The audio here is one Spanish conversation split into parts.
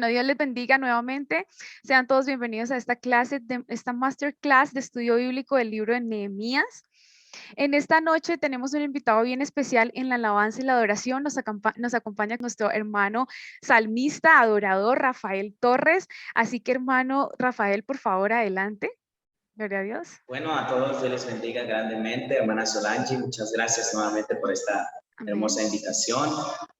Bueno, Dios les bendiga nuevamente. Sean todos bienvenidos a esta clase, esta masterclass de estudio bíblico del libro de Nehemías. En esta noche tenemos un invitado bien especial en la alabanza y la adoración. Nos acompaña nuestro hermano salmista, adorador, Rafael Torres. Así que, hermano Rafael, por favor, adelante. Gloria a Dios. Bueno, a todos Dios les bendiga grandemente. Hermana Solange, muchas gracias nuevamente por esta hermosa invitación.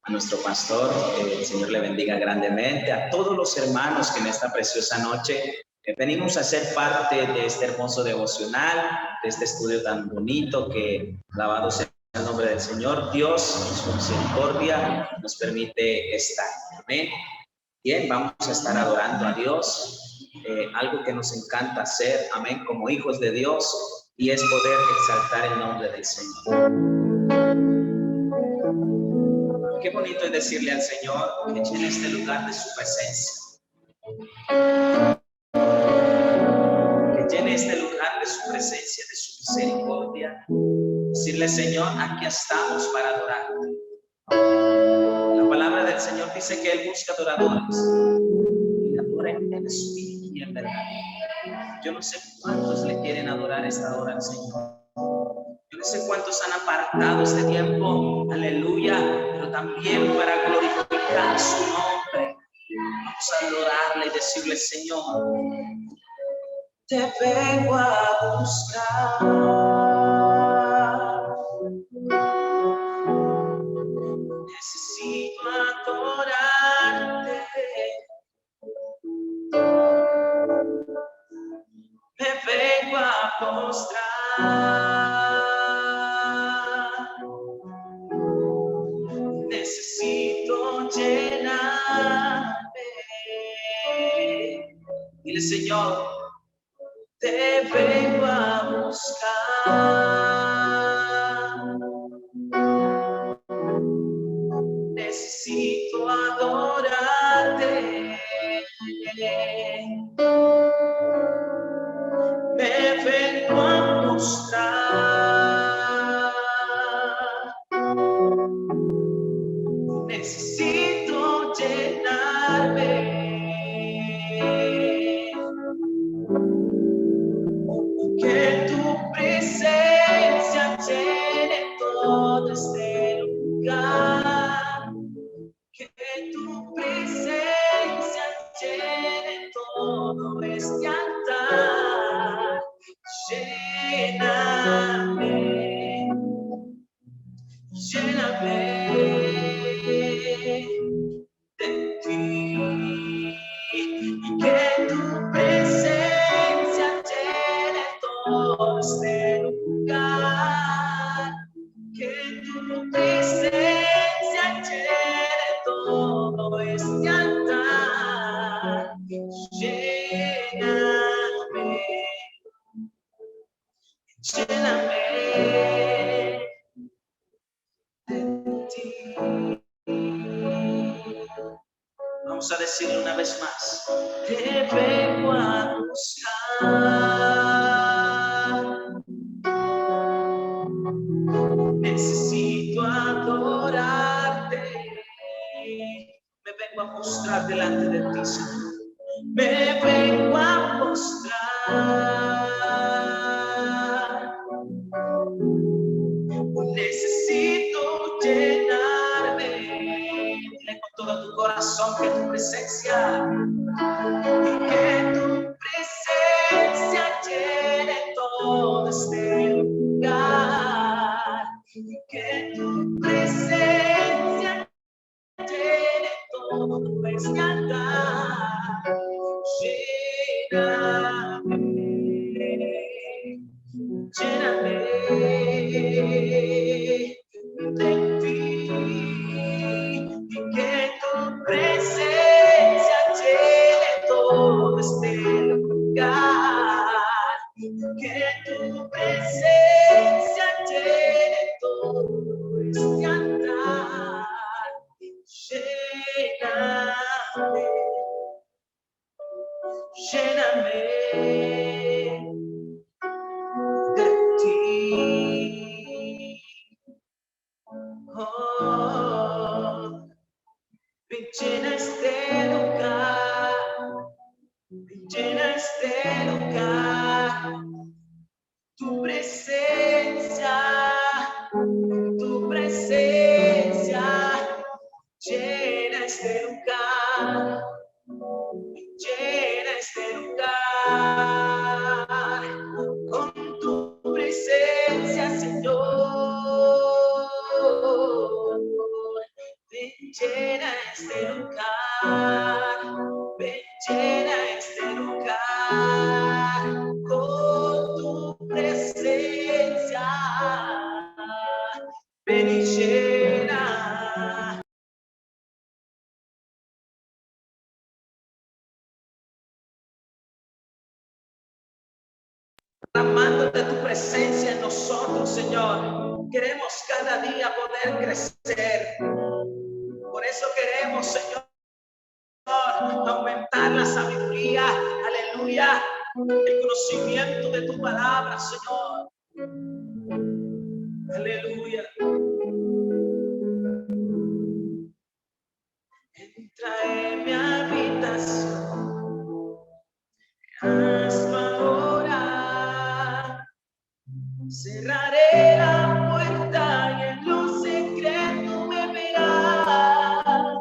A nuestro pastor, el Señor le bendiga grandemente. A todos los hermanos que en esta preciosa noche venimos a ser parte de este hermoso devocional, de este estudio tan bonito que, alabado sea el nombre del Señor, Dios en su misericordia nos permite estar. Amén. Bien, vamos a estar adorando a Dios. Algo que nos encanta hacer, amén, como hijos de Dios, y es poder exaltar el nombre del Señor. Qué bonito es decirle al Señor que llene este lugar de su presencia, que llene este lugar de su presencia, de su misericordia. Decirle, Señor, aquí estamos para adorarte. La palabra del Señor dice que Él busca adoradores y adoren en espíritu y en verdad. Yo no sé cuántos le quieren adorar esta hora al Señor. Yo no sé cuántos han apartado este tiempo, aleluya, pero también para glorificar su nombre. Vamos a adorarle y decirle, Señor, te vengo a buscar. Necesito adorarte. Me vengo a postrar. Necesito llenarme. Dile, Señor, te vengo a buscar. Necesito adorarte. Me vengo a mostrar. Necesito llenarme. Que tu presencia llene todo este lugar. Que tu presencia llene todo este altar. Lléname, lléname de ti, y que tu presencia llene todo este lugar, que tu presencia llene todo este altar. Lléname de ti. Vamos a decirlo una vez más. Te vengo a buscar. Necesito adorarte. Me vengo a mostrar delante de ti, Señor. Me vengo a mostrar. Necesito llenarme. Dile con todo tu corazón que tu presencia, que tu presencia llene todo este lugar, que tu presencia llene todo este altar. Lléname de ti, y que tu presencia llene todo este lugar, que tu presencia llene todo este altar. Lléname de ti. Oh, ven, llena este lugar. derramando de tu presencia en nosotros, Señor. Queremos cada día poder crecer. Por eso queremos, Señor, aumentar la sabiduría, aleluya, el conocimiento de tu palabra, Señor. Aleluya. Entra en mi habitación, hazlo ahora. Cerraré la puerta y en lo secreto me verás.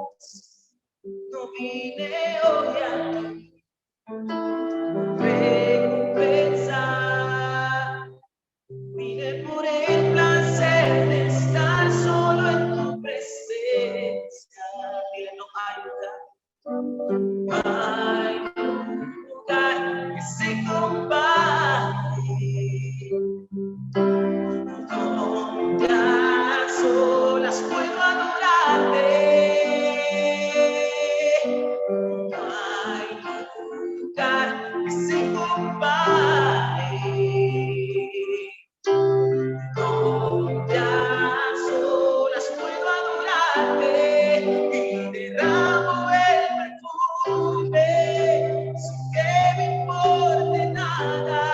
No vine hoy aquí recompensar. Vine por el placer de estar solo en tu presencia. Dile, no hay lugar que se compare, donde a solas puedo adorarte. No hay lugar que se compare, donde a solas puedo adorarte y derramo el perfume sin que me importe nada.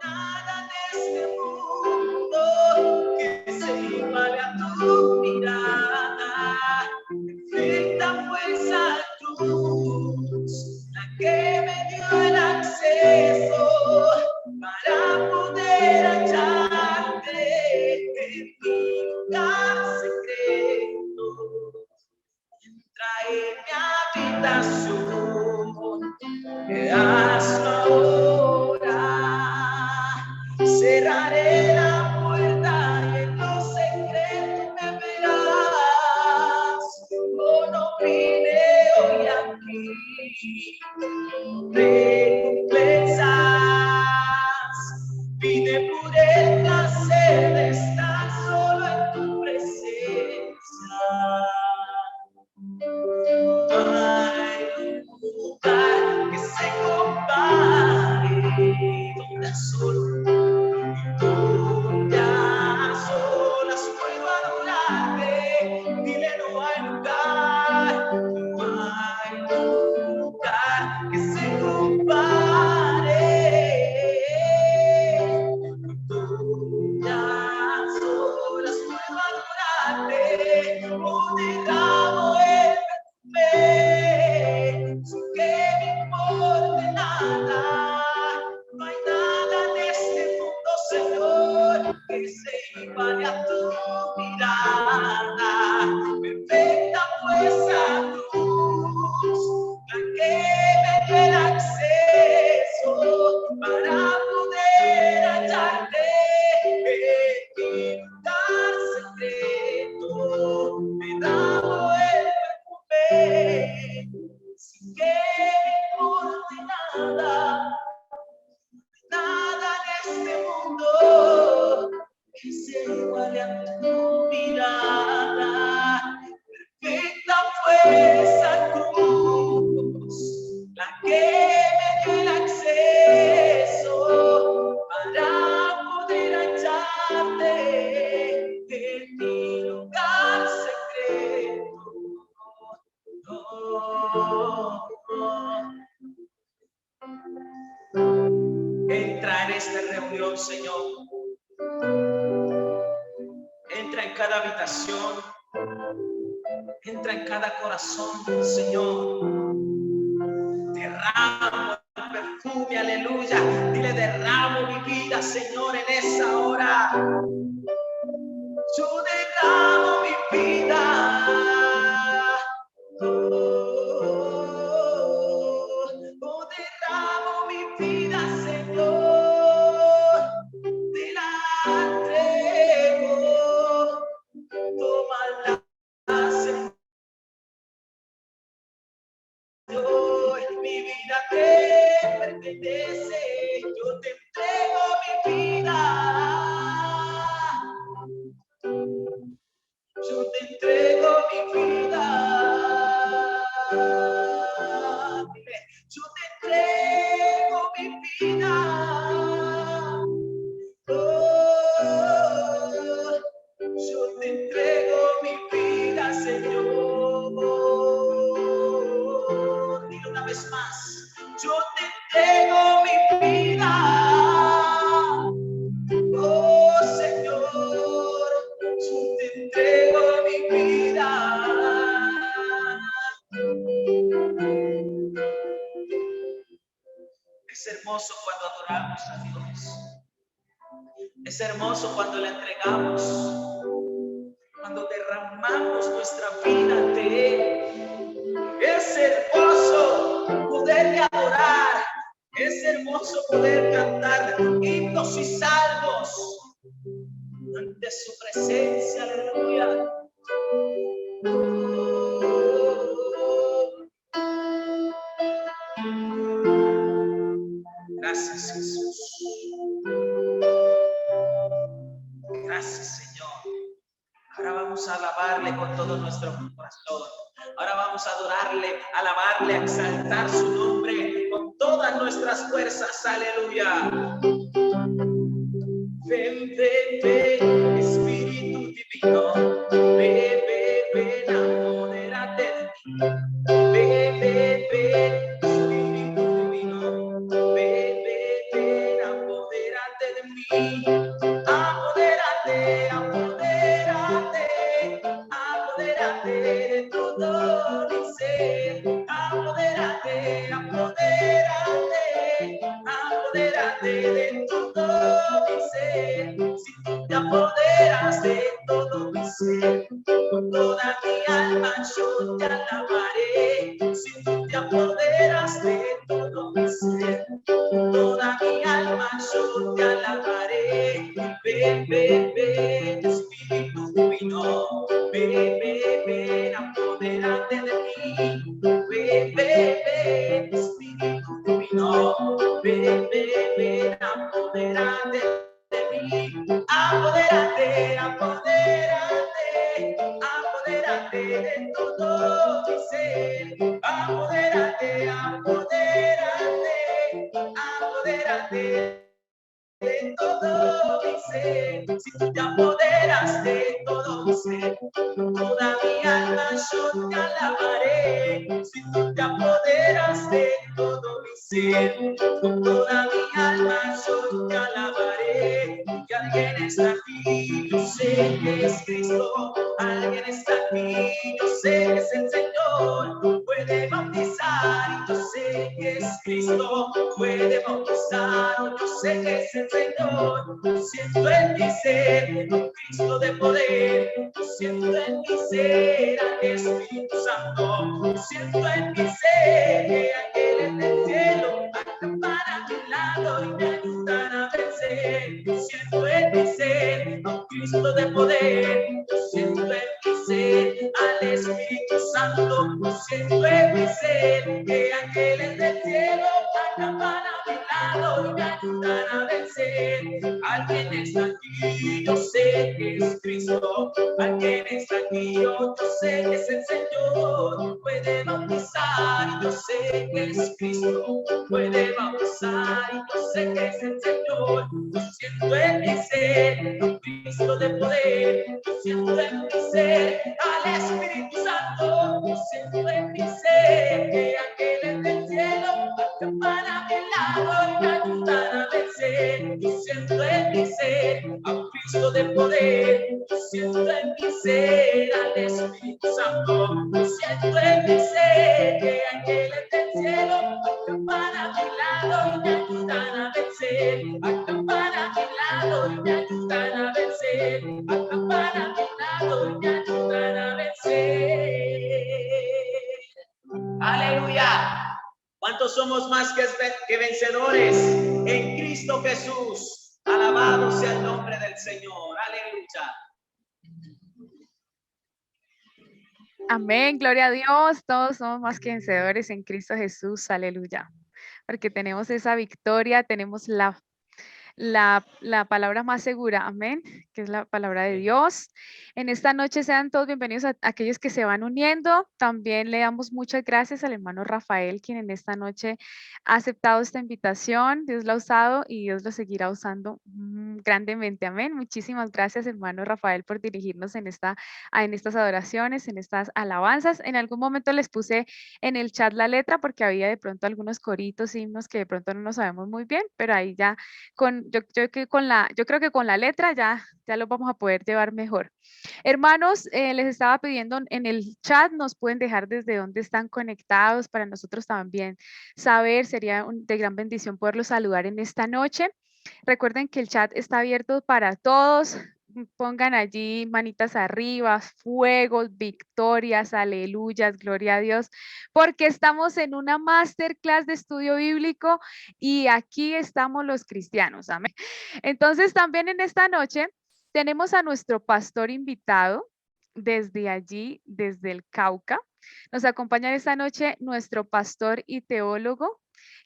Nada de este mundo que se iguale a tu mirada. Perfecta fue esa cruz, la que me dio el acceso para poder hallarte en mi lugar secreto. Entra en mi habitación, hazlo ahora. Cerraré la puerta y en lo secreto me verás. Oh, no vine hoy aquí recompensas. Vine por el placer de estar solo en tu presencia. No hay lugar que se compare, donde a solas puedo adorarte. Dile, no hay lugar que se compare, donde a solas puedo adorarte. Oh, derramo el sin que me importe nada. No hay nada en este mundo, Señor, que se iguale a tu mirada. Perfecta fue esa cruz, la que me dio el acceso para poder hallarte en mi lugar secreto. Me daba el sin que me importe nada, nada en este mundo que se iguale a tu mirada. Perfecta fue esa cruz, la que me dio el acceso para poder hallarte en mi lugar secreto. Entra en esta reunión, Señor. Entra en cada habitación. Entra en cada corazón, Señor. Derramo el perfume, aleluya. Dile, derramo mi vida, Señor, en esa hora. Yo derramo mi vida. Derramo mi vida, Señor, te la entrego. Tómala, Señor, mi vida te pertenece. Yo te entrego mi vida. a Dios. Es hermoso cuando le entregamos, cuando derramamos nuestra vida ante Él. Es hermoso poderle adorar. Es hermoso poder cantar himnos y salmos ante su presencia. Aleluya. Gracias, Jesús. Gracias, Señor. Ahora vamos a alabarle con todo nuestro corazón. Ahora vamos a adorarle, alabarle, a exaltar su nombre con todas nuestras fuerzas. Aleluya. Ven, ven, ven, Espíritu Divino. Ven, ven, ven, apodérate de mí. Ven, ven, ven, Espíritu Divino. Ven, ven, ven, apodérate de mí. Apodérate, apodérate, apodérate de todo mi ser. Apodérate, apodérate, apodérate de todo mi ser. Si tú te apoderas de todo mi ser, con toda mi alma yo te alabaré. Si tú te apoderas de todo mi ser, con toda mi alma yo te alabaré. Ven, ven, ven, Espíritu Divino. Ven, ven, ven, apodérate de mí. Ven, ven, ven, Espíritu Divino. Ven, ven, ven, apodérate de mí. Apodérate, apodérate, apodérate de todo mi ser. Apodérate, apodérate, apodérate de todo mi ser. Si tú te apoderas de todo mi ser, con toda mi alma yo te alabaré. Si tú te apoderas de todo mi ser, con toda mi alma yo te alabaré. Que alguien está aquí, yo sé que es Cristo. Alguien está aquí, yo sé que es el Señor. Puede bautizar y yo sé que es Cristo. Puede bautizar, yo sé que es el Señor. Yo siento en mi ser un Cristo de poder. Yo siento en mi ser al Espíritu Santo. Yo siento en mi ser que ángeles del cielo acampan a mi lado y me ayudan a vencer. Yo siento en mi ser un Cristo de poder. Yo siento en mi ser al Espíritu Santo. Yo siento en mi ser que ángeles del cielo acampan a mi lado y me ayudan a vencer. Alguien está aquí, yo sé que es Cristo. Alguien está aquí, yo sé que es el Señor. Puede bautizar, yo sé que es Cristo. Puede bautizar, yo sé que es el Señor. Yo siento en mi ser un Cristo de poder. Yo siento en mi ser al Espíritu Santo. Yo siento en mi ser que ángeles del cielo acampan a mi lado y me ayudan a vencer. Yo siento en mi ser a un Cristo de poder. Yo siento en mi ser al Espíritu Santo. Yo siento en mi ser que ángeles del cielo acampan a mi lado y me ayudan a vencer. Acampan a mi lado y me ayudan a vencer. Acampan a mi lado y me ayudan a vencer. Aleluya. ¿Cuántos somos más que vencedores en Cristo Jesús? Alabado sea el nombre del Señor. Aleluya. Amén, gloria a Dios. Todos somos más que vencedores en Cristo Jesús. Aleluya. Porque tenemos esa victoria, tenemos la palabra más segura, amén, que es la palabra de Dios. En esta noche sean todos bienvenidos a aquellos que se van uniendo. También le damos muchas gracias al hermano Rafael, quien en esta noche ha aceptado esta invitación. Dios lo ha usado y Dios lo seguirá usando grandemente, amén. Muchísimas gracias, hermano Rafael, por dirigirnos en estas adoraciones, en estas alabanzas. En algún momento les puse en el chat la letra porque había de pronto algunos coritos, himnos que de pronto no nos sabemos muy bien, pero ahí ya yo creo que con la letra ya lo vamos a poder llevar mejor. Hermanos, les estaba pidiendo en el chat, nos pueden dejar desde dónde están conectados para nosotros también saber, sería de gran bendición poderlos saludar en esta noche. Recuerden que el chat está abierto para todos. Pongan allí manitas arriba, fuegos, victorias, aleluyas, gloria a Dios, porque estamos en una masterclass de estudio bíblico y aquí estamos los cristianos. Amén. Entonces, también en esta noche tenemos a nuestro pastor invitado desde allí, desde el Cauca. Nos acompaña esta noche nuestro pastor y teólogo,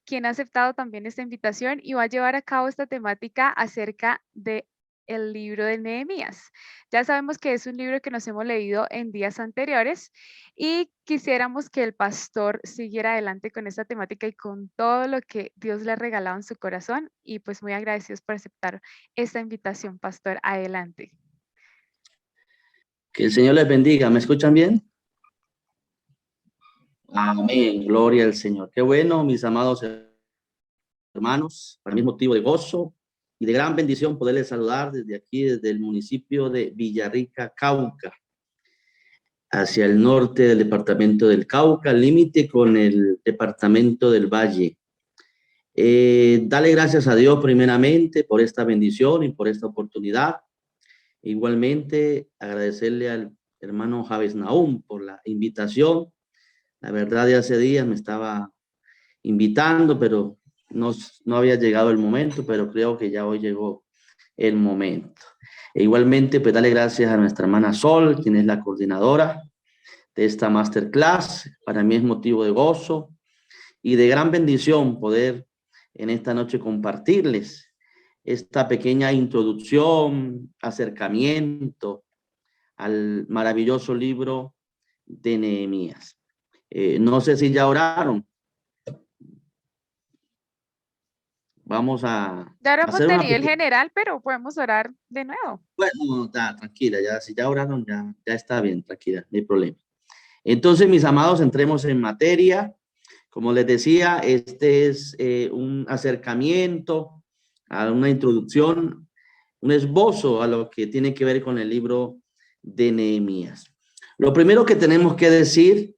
quien ha aceptado también esta invitación y va a llevar a cabo esta temática acerca de el libro de Nehemías. Ya sabemos que es un libro que nos hemos leído en días anteriores y quisiéramos que el pastor siguiera adelante con esta temática y con todo lo que Dios le ha regalado en su corazón, y pues muy agradecidos por aceptar esta invitación, pastor. Adelante. Que el Señor les bendiga. ¿Me escuchan bien? Amén. Gloria al Señor. Qué bueno, mis amados hermanos. Para mí es motivo de gozo y de gran bendición poderles saludar desde aquí, desde el municipio de Villarrica, Cauca, hacia el norte del departamento del Cauca, límite con el departamento del Valle. Dale gracias a Dios primeramente por esta bendición y por esta oportunidad. Igualmente agradecerle al hermano Javes Nahum por la invitación. La verdad, de hace días me estaba invitando, pero no había llegado el momento, pero creo que ya hoy llegó el momento. E igualmente, pues darle gracias a nuestra hermana Sol, quien es la coordinadora de esta masterclass. Para mí es motivo de gozo y de gran bendición poder en esta noche compartirles esta pequeña introducción, acercamiento al maravilloso libro de Nehemías. No sé si ya oraron. Vamos a Ya oramos hacer de una nivel pequeña... general, pero podemos orar de nuevo. Bueno, tranquila, ya si ya oraron, ya está bien, tranquila, no hay problema. Entonces, mis amados, entremos en materia. Como les decía, este es un acercamiento, a una introducción, un esbozo a lo que tiene que ver con el libro de Nehemías. Lo primero que tenemos que decir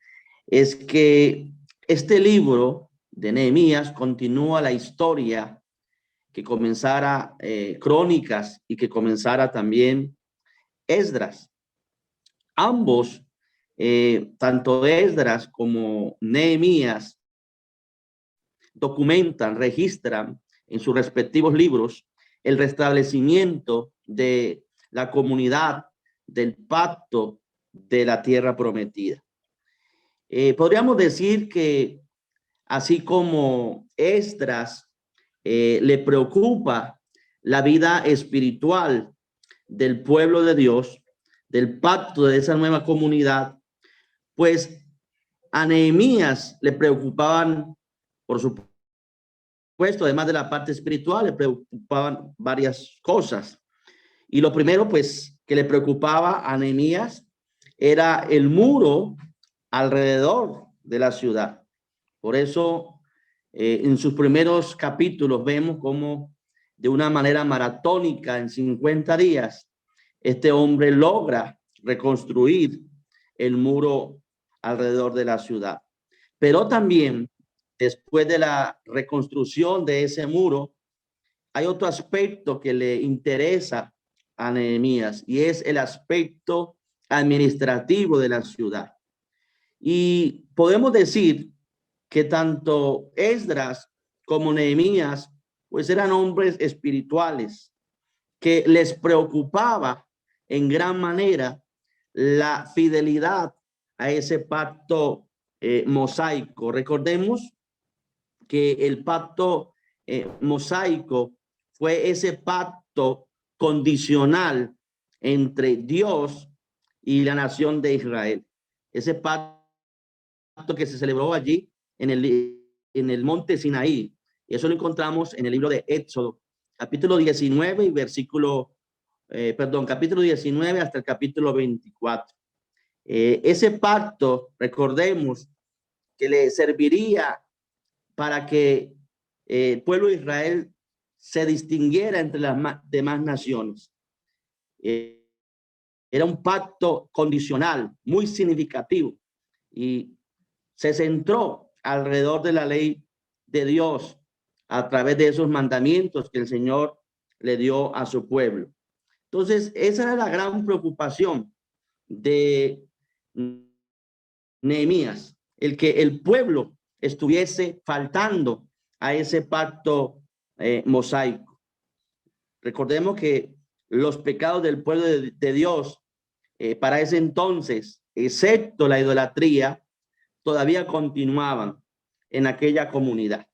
es que este libro de Nehemías continúa la historia que comenzara Crónicas y que comenzara también Esdras. Ambos, tanto Esdras como Nehemías, documentan, registran en sus respectivos libros el restablecimiento de la comunidad, del pacto de la tierra prometida. Podríamos decir que así como Esdras le preocupa la vida espiritual del pueblo de Dios, del pacto de esa nueva comunidad, pues a Nehemías le preocupaban, por supuesto, además de la parte espiritual, le preocupaban varias cosas. Y lo primero, pues, que le preocupaba a Nehemías era el muro alrededor de la ciudad. Por eso, en sus primeros capítulos vemos cómo de una manera maratónica, en 50 días, este hombre logra reconstruir el muro alrededor de la ciudad. Pero también, después de la reconstrucción de ese muro, hay otro aspecto que le interesa a Nehemías, y es el aspecto administrativo de la ciudad. Y podemos decir que tanto Esdras como Nehemías, pues eran hombres espirituales que les preocupaba en gran manera la fidelidad a ese pacto mosaico. Recordemos que el pacto mosaico fue ese pacto condicional entre Dios y la nación de Israel. Ese pacto que se celebró allí en el monte Sinaí. Y eso lo encontramos en el libro de Éxodo, capítulo 19 y capítulo 19 hasta el capítulo 24. Ese pacto, recordemos, que le serviría para que el pueblo de Israel se distinguiera entre las demás naciones. Era un pacto condicional, muy significativo, y se centró alrededor de la ley de Dios, a través de esos mandamientos que el Señor le dio a su pueblo. Entonces, esa era la gran preocupación de Nehemías, el que el pueblo estuviese faltando a ese pacto mosaico. Recordemos que los pecados del pueblo de Dios para ese entonces, excepto la idolatría, todavía continuaban en aquella comunidad.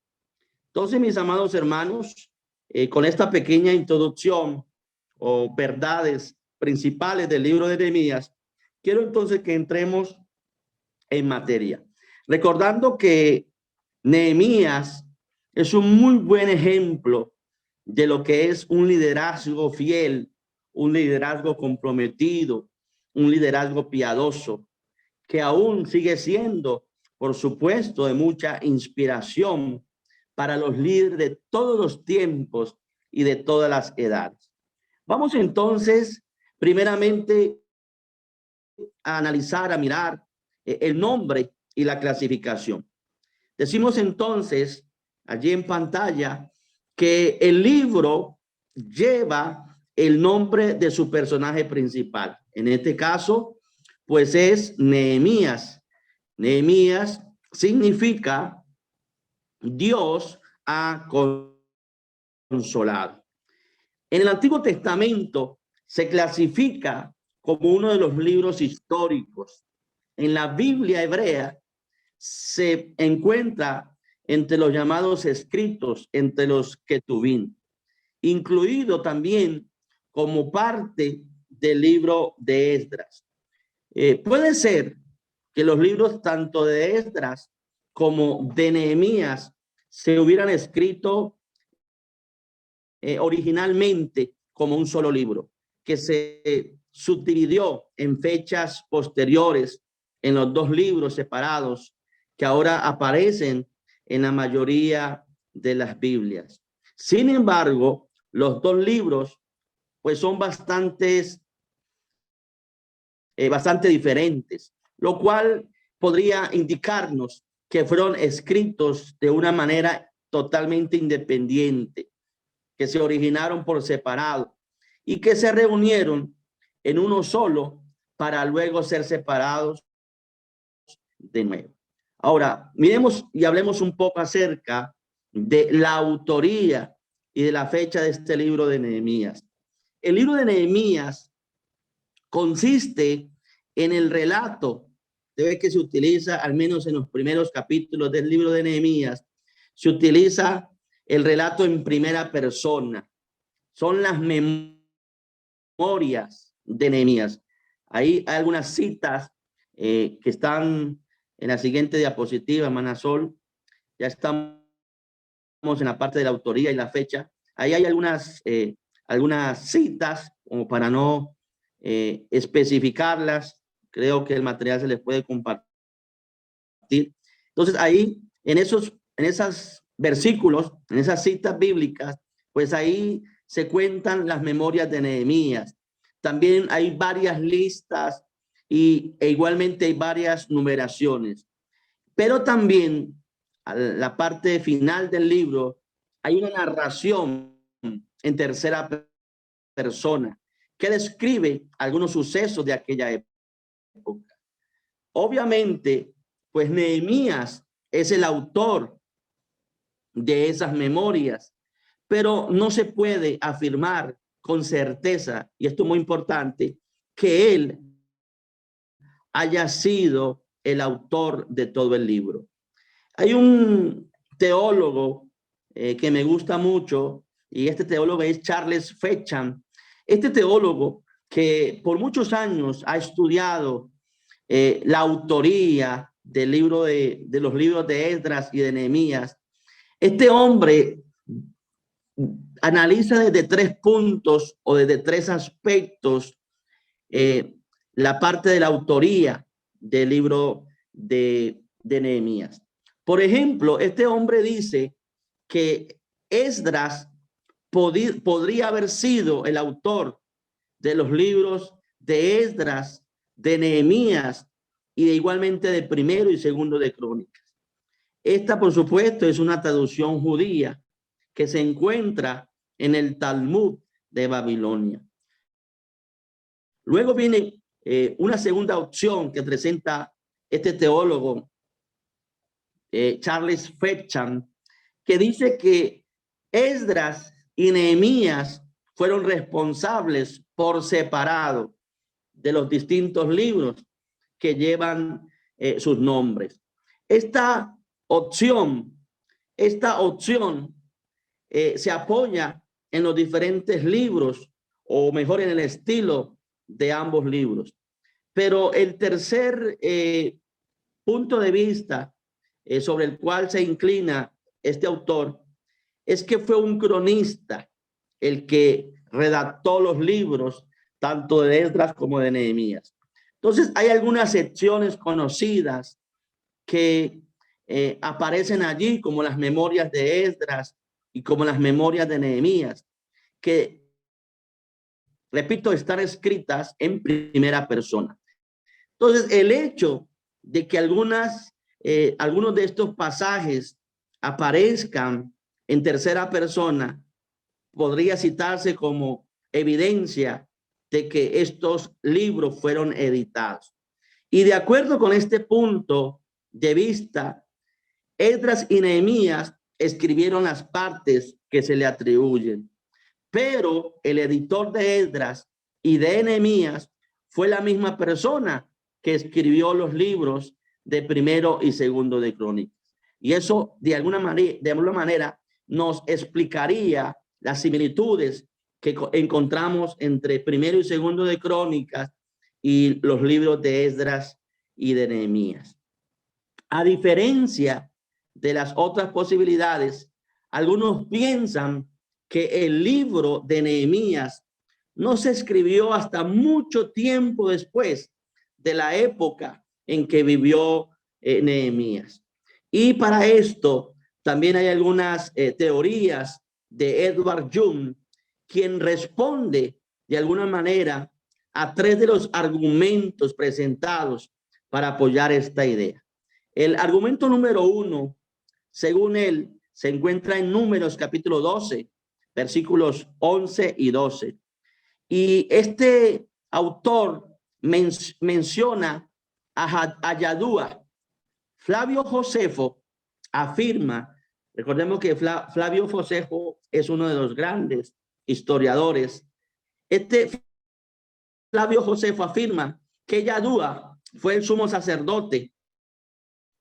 Entonces, mis amados hermanos, con esta pequeña introducción o verdades principales del libro de Nehemías, quiero entonces que entremos en materia, recordando que Nehemías es un muy buen ejemplo de lo que es un liderazgo fiel, un liderazgo comprometido, un liderazgo piadoso, que aún sigue siendo, por supuesto, de mucha inspiración para los líderes de todos los tiempos y de todas las edades. Vamos entonces, primeramente, a analizar, a mirar el nombre y la clasificación. Decimos entonces, allí en pantalla, que el libro lleva el nombre de su personaje principal. En este caso, pues es Nehemías. Nehemías significa Dios ha consolado. En el Antiguo Testamento se clasifica como uno de los libros históricos. En la Biblia hebrea se encuentra entre los llamados escritos, entre los Ketubín, incluido también como parte del libro de Esdras. Puede ser que los libros tanto de Esdras como de Nehemías se hubieran escrito originalmente como un solo libro, que se subdividió en fechas posteriores en los dos libros separados que ahora aparecen en la mayoría de las Biblias. Sin embargo, los dos libros pues son bastante diferentes, lo cual podría indicarnos que fueron escritos de una manera totalmente independiente, que se originaron por separado y que se reunieron en uno solo para luego ser separados de nuevo. Ahora, miremos y hablemos un poco acerca de la autoría y de la fecha de este libro de Nehemías. El libro de Nehemías consiste en el relato, debe que se utiliza, al menos en los primeros capítulos del libro de Nehemías, se utiliza el relato en primera persona. Son las memorias de Nehemías. Ahí hay algunas citas que están en la siguiente diapositiva, Manasol. Ya estamos en la parte de la autoría y la fecha. Ahí hay algunas citas, como para no especificarlas. Creo que el material se les puede compartir. Entonces, ahí, en esos versículos, en esas citas bíblicas, pues ahí se cuentan las memorias de Nehemías. También hay varias listas e igualmente hay varias numeraciones. Pero también a la parte final del libro hay una narración en tercera persona que describe algunos sucesos de aquella época. Obviamente, pues Nehemías es el autor de esas memorias, pero no se puede afirmar con certeza, y esto es muy importante, que él haya sido el autor de todo el libro. Hay un teólogo que me gusta mucho, y este teólogo es Charles Fechan. Este teólogo que por muchos años ha estudiado la autoría del libro de los libros de Esdras y de Nehemías. Este hombre analiza desde tres puntos o desde tres aspectos la parte de la autoría del libro de Nehemías. Por ejemplo, este hombre dice que Esdras podría haber sido el autor de los libros de Esdras, de Nehemías y de igualmente de primero y segundo de Crónicas. Esta, por supuesto, es una traducción judía que se encuentra en el Talmud de Babilonia. Luego viene una segunda opción que presenta este teólogo, Charles Fetcham, que dice que Esdras y Nehemías fueron responsables por separado de los distintos libros que llevan sus nombres. Esta opción se apoya en los diferentes libros, o mejor en el estilo de ambos libros. Pero el tercer punto de vista sobre el cual se inclina este autor es que fue un cronista el que redactó los libros tanto de Esdras como de Nehemías. Entonces hay algunas secciones conocidas que aparecen allí, como las memorias de Esdras y como las memorias de Nehemías, que, repito, están escritas en primera persona. Entonces, el hecho de que algunos de estos pasajes aparezcan en tercera persona podría citarse como evidencia de que estos libros fueron editados. Y de acuerdo con este punto de vista, Esdras y Nehemías escribieron las partes que se le atribuyen, pero el editor de Esdras y de Nehemías fue la misma persona que escribió los libros de primero y segundo de Crónicas. Y eso de alguna manera nos explicaría las similitudes que encontramos entre primero y segundo de Crónicas y los libros de Esdras y de Nehemías. A diferencia de las otras posibilidades, algunos piensan que el libro de Nehemías no se escribió hasta mucho tiempo después de la época en que vivió Nehemías. Y para esto también hay algunas teorías de Edward Young, quien responde de alguna manera a tres de los argumentos presentados para apoyar esta idea. El argumento número uno, según él, se encuentra en Números capítulo 12, versículos 11 y 12. Y este autor menciona a Yadúa. Flavio Josefo afirma, recordemos que Flavio Josefo es uno de los grandes historiadores. Flavio Josefo afirma que Yadúa fue el sumo sacerdote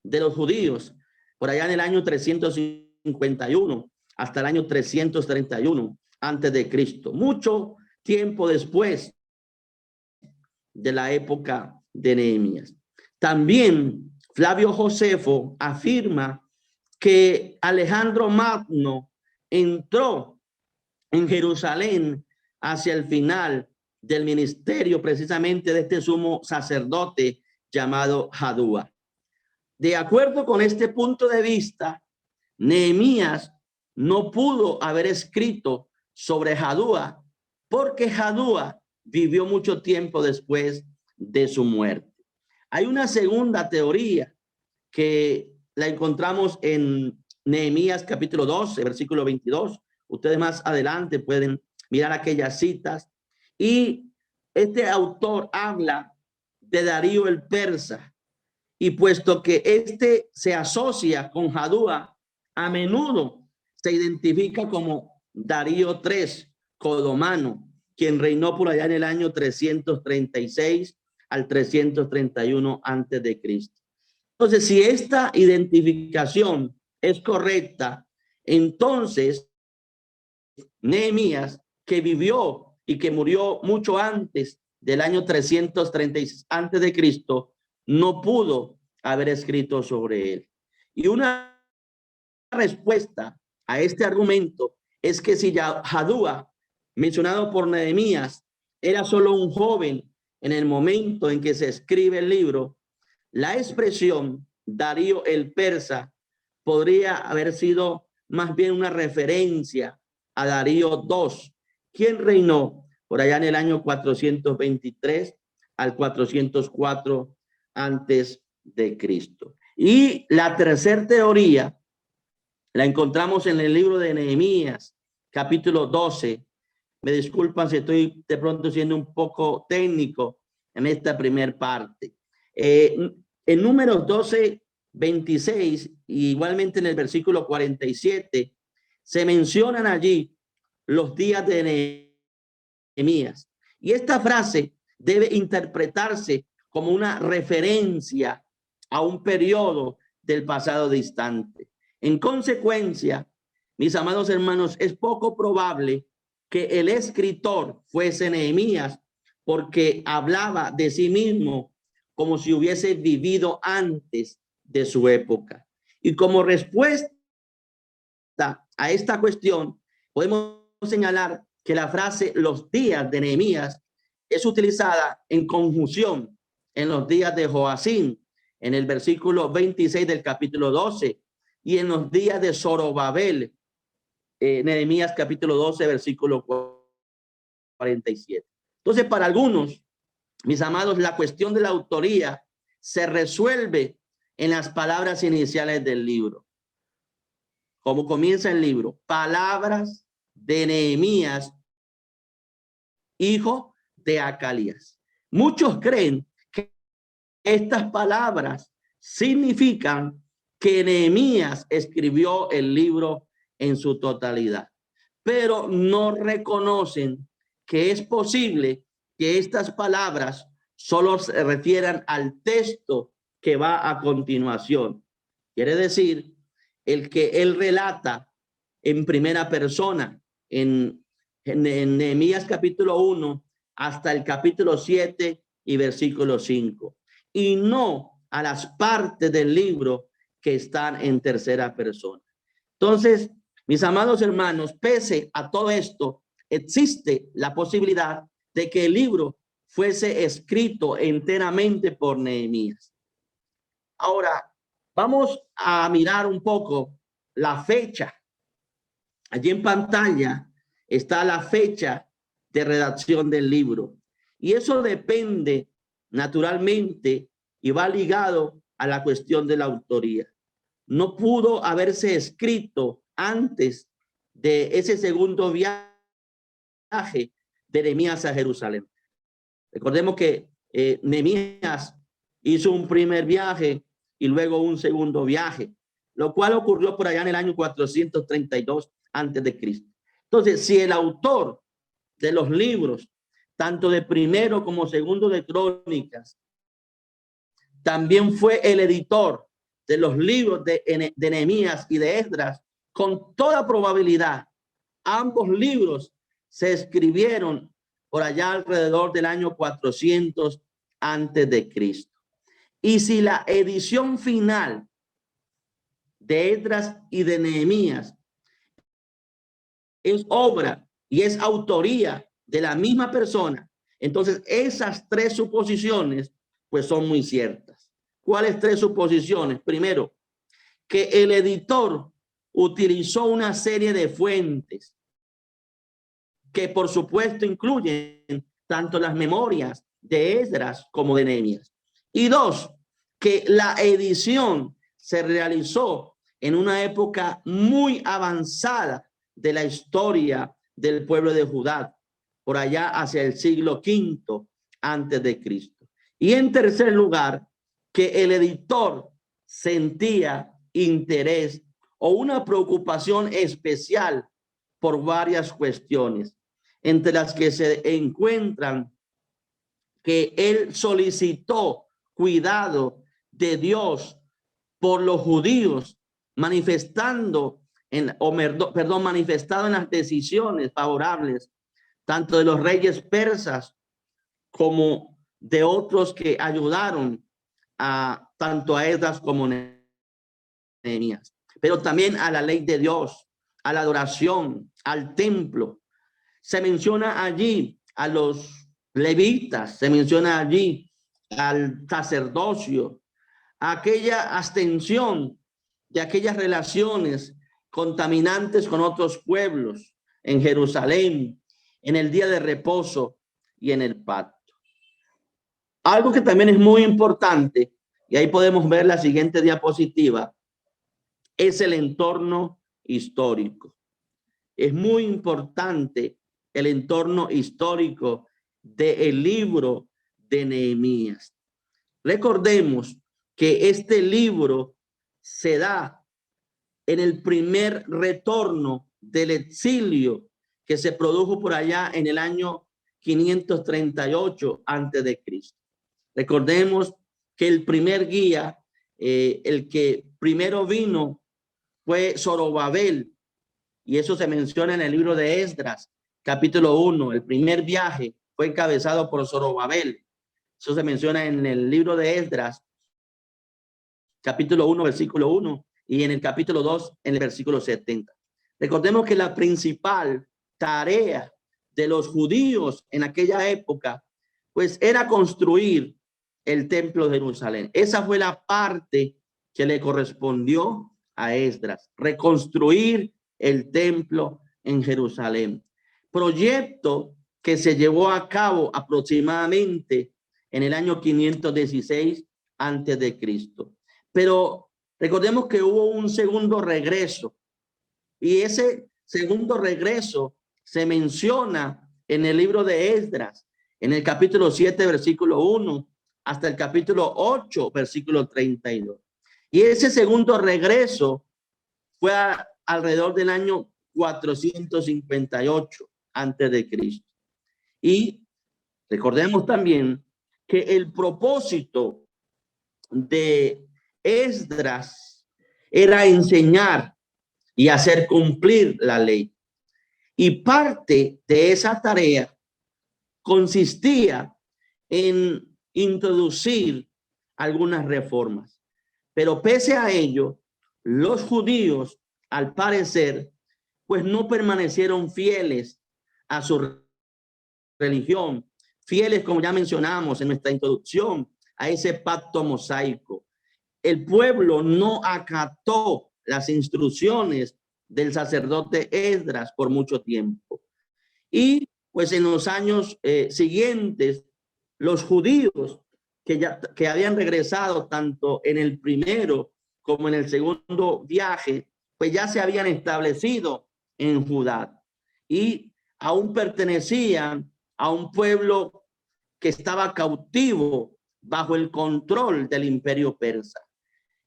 de los judíos por allá en el año 351 hasta el año 331 antes de Cristo, mucho tiempo después de la época de Nehemías. También Flavio Josefo afirma que Alejandro Magno entró en Jerusalén hacia el final del ministerio precisamente de este sumo sacerdote llamado Jadúa. De acuerdo con este punto de vista, Nehemías no pudo haber escrito sobre Jadúa porque Jadúa vivió mucho tiempo después de su muerte. Hay una segunda teoría que la encontramos en Nehemías capítulo 12, versículo 22. Ustedes más adelante pueden mirar aquellas citas. Y este autor habla de Darío el persa. Y puesto que este se asocia con Jadúa, a menudo se identifica como Darío III, Codomano, quien reinó por allá en el año 336 al 331 antes de Cristo. Entonces, si esta identificación es correcta, entonces Nehemías, que vivió y que murió mucho antes del año 336 antes de Cristo, no pudo haber escrito sobre él. Y una respuesta a este argumento es que si Jadúa, mencionado por Nehemías, era solo un joven en el momento en que se escribe el libro, la expresión Darío el persa podría haber sido más bien una referencia a Darío II, quien reinó por allá en el año 423 al 404 antes de Cristo. Y la tercera teoría La encontramos en el libro de Nehemías, capítulo 12. Me disculpan si estoy de pronto siendo un poco técnico en esta primera parte. En Números 12, 26, igualmente en el versículo 47, se mencionan allí los días de Nehemías. Y esta frase debe interpretarse como una referencia a un periodo del pasado distante. En consecuencia, mis amados hermanos, es poco probable que el escritor fuese Nehemías, porque hablaba de sí mismo como si hubiese vivido antes de su época. Y como respuesta a esta cuestión, podemos señalar que la frase los días de Nehemías es utilizada en conjunción en los días de Joacín, en el versículo 26 del capítulo 12, y en los días de Zorobabel, Nehemías capítulo 12, versículo 47. Entonces, para algunos, mis amados, la cuestión de la autoría se resuelve en las palabras iniciales del libro. Como comienza el libro, palabras de Nehemías, hijo de Acalías. Muchos creen que estas palabras significan que Nehemías escribió el libro en su totalidad, pero no reconocen que es posible que estas palabras solo se refieran al texto que va a continuación. Quiere decir, el que él relata en primera persona, en Nehemías capítulo 1 hasta el capítulo 7 y versículo 5, y no a las partes del libro que están en tercera persona. Entonces, mis amados hermanos, pese a todo esto, existe la posibilidad de que el libro fuese escrito enteramente por Nehemías. Ahora, vamos a mirar un poco la fecha. Allí en pantalla está la fecha de redacción del libro. Y eso depende naturalmente y va ligado a la cuestión de la autoría. No pudo haberse escrito antes de ese segundo viaje de Nehemías a Jerusalén. Recordemos que Nehemías hizo un primer viaje y luego un segundo viaje, lo cual ocurrió por allá en el año 432 antes de Cristo. Entonces, si el autor de los libros, tanto de primero como segundo de Crónicas, también fue el editor de los libros de Nehemías y de Esdras, con toda probabilidad, ambos libros se escribieron por allá alrededor del año 400 antes de Cristo. Y si la edición final de Esdras y de Nehemías es obra y es autoría de la misma persona, entonces esas tres suposiciones pues son muy ciertas. ¿Cuáles tres suposiciones? Primero, que el editor utilizó una serie de fuentes que por supuesto incluyen tanto las memorias de Esdras como de Nehemías. Y dos, que la edición se realizó en una época muy avanzada de la historia del pueblo de Judá, por allá hacia el siglo V antes de Cristo. Y en tercer lugar, que el editor sentía interés o una preocupación especial por varias cuestiones, entre las que se encuentran que él solicitó cuidado de Dios por los judíos, manifestado en las decisiones favorables tanto de los reyes persas como de otros que ayudaron a tanto a Esdras como Nehemías, pero también a la ley de Dios, a la adoración, al templo. Se menciona allí a los levitas, se menciona allí al sacerdocio, a aquella abstención de aquellas relaciones contaminantes con otros pueblos en Jerusalén, en el día de reposo y en el pacto. Algo que también es muy importante, y ahí podemos ver la siguiente diapositiva, es el entorno histórico. Es muy importante el entorno histórico del libro de Nehemías. Recordemos que este libro se da en el primer retorno del exilio que se produjo por allá en el año 538 antes de Cristo. Recordemos que el primer guía, el que primero vino, fue Zorobabel, y eso se menciona en el libro de Esdras, capítulo 1. El primer viaje fue encabezado por Zorobabel. Eso se menciona en el libro de Esdras, capítulo 1, versículo 1, y en el capítulo 2, en el versículo 70. Recordemos que la principal tarea de los judíos en aquella época, pues era construir el templo de Jerusalén. Esa fue la parte que le correspondió a Esdras, reconstruir el templo en Jerusalén. Proyecto que se llevó a cabo aproximadamente en el año 516 antes de Cristo. Pero recordemos que hubo un segundo regreso, y ese segundo regreso se menciona en el libro de Esdras, en el capítulo 7, versículo 1, hasta el capítulo 8, versículo 32. Y ese segundo regreso fue alrededor del año 458 antes de Cristo. Y recordemos también que el propósito de Esdras era enseñar y hacer cumplir la ley. Y parte de esa tarea consistía en introducir algunas reformas. Pero pese a ello, los judíos, al parecer, pues no permanecieron fieles a su religión, fieles, como ya mencionamos en nuestra introducción, a ese pacto mosaico. El pueblo no acató las instrucciones del sacerdote Esdras por mucho tiempo. Y pues en los años siguientes, los judíos que habían regresado tanto en el primero como en el segundo viaje, pues ya se habían establecido en Judá y aún pertenecían a un pueblo que estaba cautivo bajo el control del imperio persa.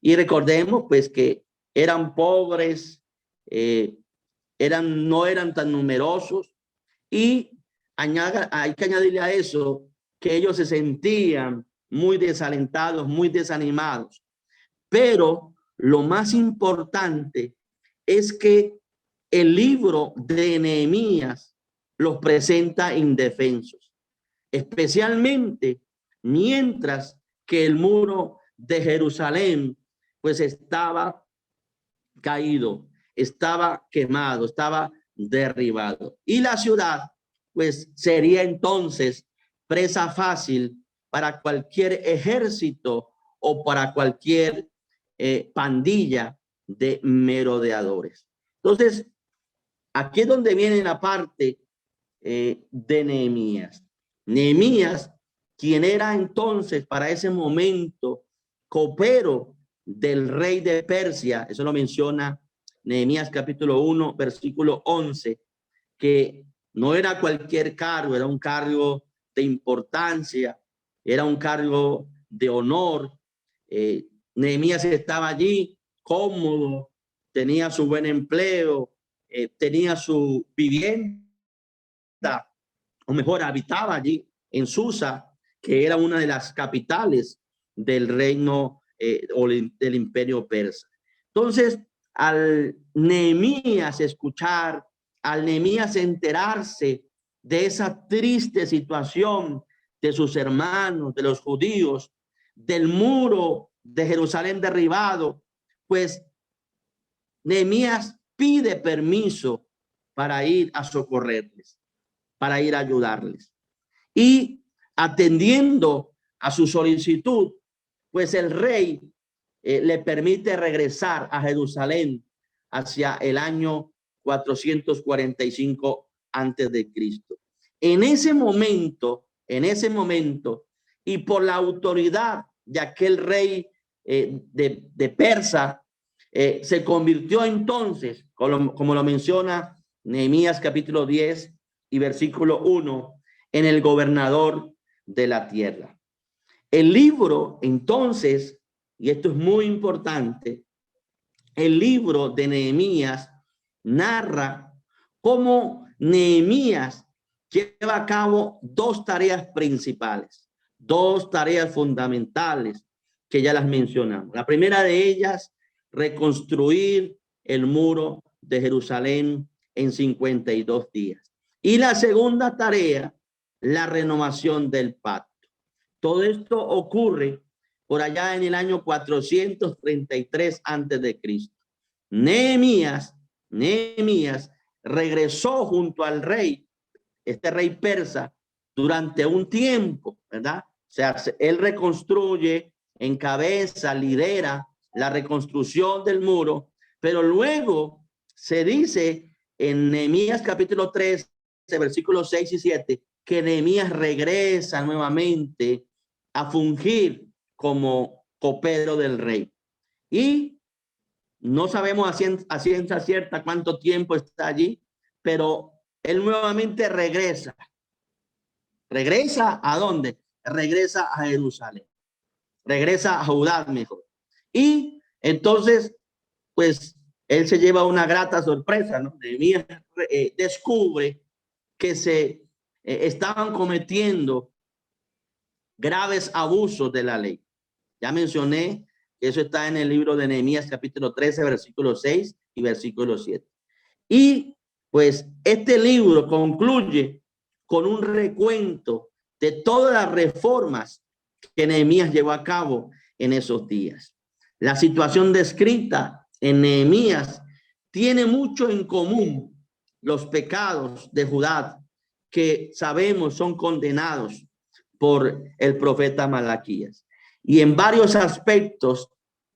Y recordemos pues que eran pobres, no eran tan numerosos, y hay que añadirle a eso que ellos se sentían muy desalentados, muy desanimados. Pero lo más importante es que el libro de Nehemías los presenta indefensos, especialmente mientras que el muro de Jerusalén pues estaba caído, estaba quemado, estaba derribado, y la ciudad pues sería entonces presa fácil para cualquier ejército o para cualquier pandilla de merodeadores. Entonces, aquí es donde viene la parte de Nehemías. Nehemías, quien era entonces para ese momento copero del rey de Persia, eso lo menciona Nehemías capítulo 1, versículo 11, que no era cualquier cargo, era un cargo de importancia, era un cargo de honor. Nehemías estaba allí cómodo, tenía su buen empleo, tenía su vivienda, o mejor, habitaba allí en Susa, que era una de las capitales del reino o del imperio persa. Entonces, al Nehemías escuchar, al Nehemías enterarse de esa triste situación de sus hermanos, de los judíos, del muro de Jerusalén derribado, pues Nehemías pide permiso para ir a socorrerles, para ir a ayudarles. Y atendiendo a su solicitud, pues el rey le permite regresar a Jerusalén hacia el año 445 antes de Cristo. En ese momento, y por la autoridad de aquel rey de Persa, se convirtió entonces, como lo menciona Nehemías capítulo 10 y versículo 1, en el gobernador de la tierra. El libro, entonces, y esto es muy importante, el libro de Nehemías narra cómo Nehemías lleva a cabo dos tareas principales, dos tareas fundamentales que ya las mencionamos. La primera de ellas, reconstruir el muro de Jerusalén en 52 días. Y la segunda tarea, la renovación del pacto. Todo esto ocurre por allá en el año 433 antes de Cristo. Nehemías regresó junto al rey, este rey persa, durante un tiempo, ¿verdad? O sea, él reconstruye, encabeza, lidera la reconstrucción del muro, pero luego se dice en Nehemías capítulo 3, versículos 6 y 7, que Nehemías regresa nuevamente a fungir como copero del rey. Y no sabemos a ciencia cierta cuánto tiempo está allí, pero él nuevamente regresa. ¿Regresa a dónde? Regresa a Jerusalén. Regresa a Judá mejor. Y entonces, pues, él se lleva una grata sorpresa, ¿no? Nehemías descubre que se estaban cometiendo graves abusos de la ley. Ya mencioné que eso está en el libro de Nehemías capítulo 13, versículo 6 y versículo 7. Y pues este libro concluye con un recuento de todas las reformas que Nehemías llevó a cabo en esos días. La situación descrita en Nehemías tiene mucho en común los pecados de Judá que sabemos son condenados por el profeta Malaquías. Y en varios aspectos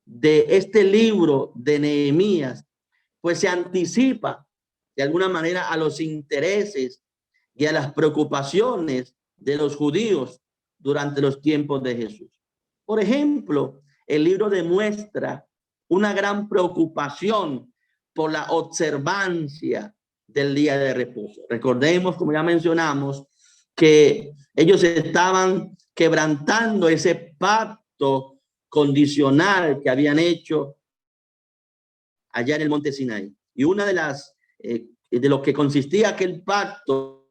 de este libro de Nehemías, pues se anticipa de alguna manera a los intereses y a las preocupaciones de los judíos durante los tiempos de Jesús. Por ejemplo, el libro demuestra una gran preocupación por la observancia del día de reposo. Recordemos, como ya mencionamos, que ellos estaban quebrantando ese pacto condicional que habían hecho allá en el monte Sinaí. Y una de las de lo que consistía aquel pacto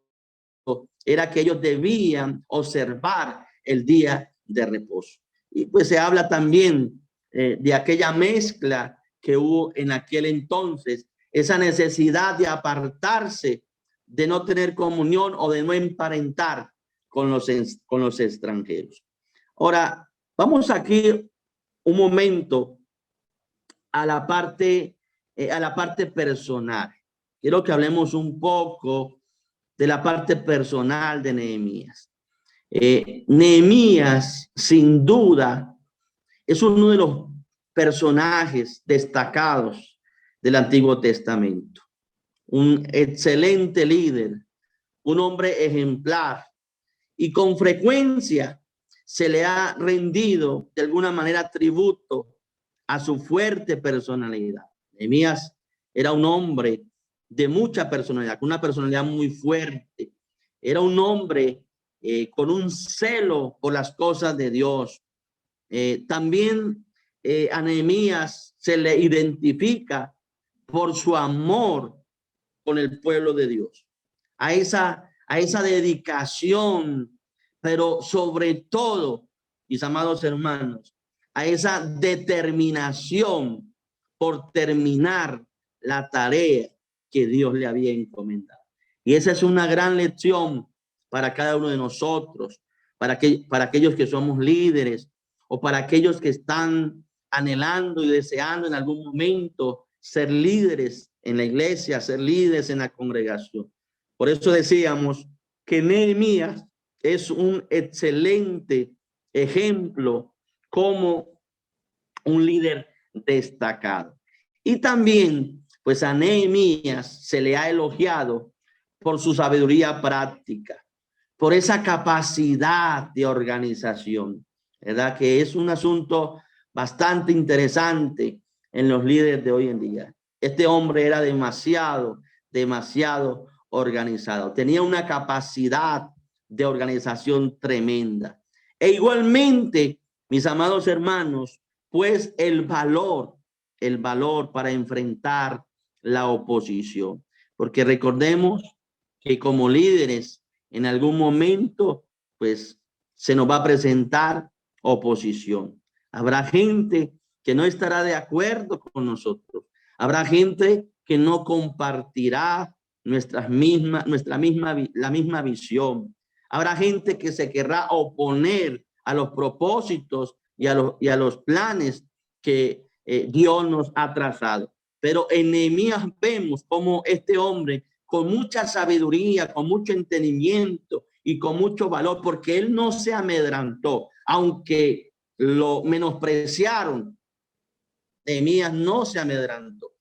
era que ellos debían observar el día de reposo. Y pues se habla también de aquella mezcla que hubo en aquel entonces, esa necesidad de apartarse, de no tener comunión o de no emparentar con los extranjeros. Ahora, vamos aquí un momento a la parte personal. Quiero que hablemos un poco de la parte personal de Nehemías. Nehemías, sin duda, es uno de los personajes destacados del Antiguo Testamento. Un excelente líder, un hombre ejemplar, y con frecuencia se le ha rendido de alguna manera tributo a su fuerte personalidad. Nehemías era un hombre de mucha personalidad, con una personalidad muy fuerte. Era un hombre con un celo por las cosas de Dios. También a Nehemías se le identifica por su amor con el pueblo de Dios, a esa dedicación, pero sobre todo, mis amados hermanos, a esa determinación por terminar la tarea que Dios le había encomendado. Y esa es una gran lección para cada uno de nosotros, para aquellos que somos líderes o para aquellos que están anhelando y deseando en algún momento ser líderes en la iglesia, ser líderes en la congregación. Por eso decíamos que Nehemías es un excelente ejemplo como un líder destacado. Y también, pues a Nehemías se le ha elogiado por su sabiduría práctica, por esa capacidad de organización, ¿verdad? Que es un asunto bastante interesante en los líderes de hoy en día. Este hombre era demasiado organizado. Tenía una capacidad de organización tremenda. E igualmente, mis amados hermanos, pues el valor para enfrentar la oposición. Porque recordemos que como líderes, en algún momento, pues se nos va a presentar oposición. Habrá gente que no estará de acuerdo con nosotros. Habrá gente que no compartirá la misma visión. Habrá gente que se querrá oponer a los propósitos y a los planes que Dios nos ha trazado. Pero en Nehemías vemos cómo este hombre, con mucha sabiduría, con mucho entendimiento y con mucho valor, porque él no se amedrantó, aunque lo menospreciaron. Nehemías no se amedrantó.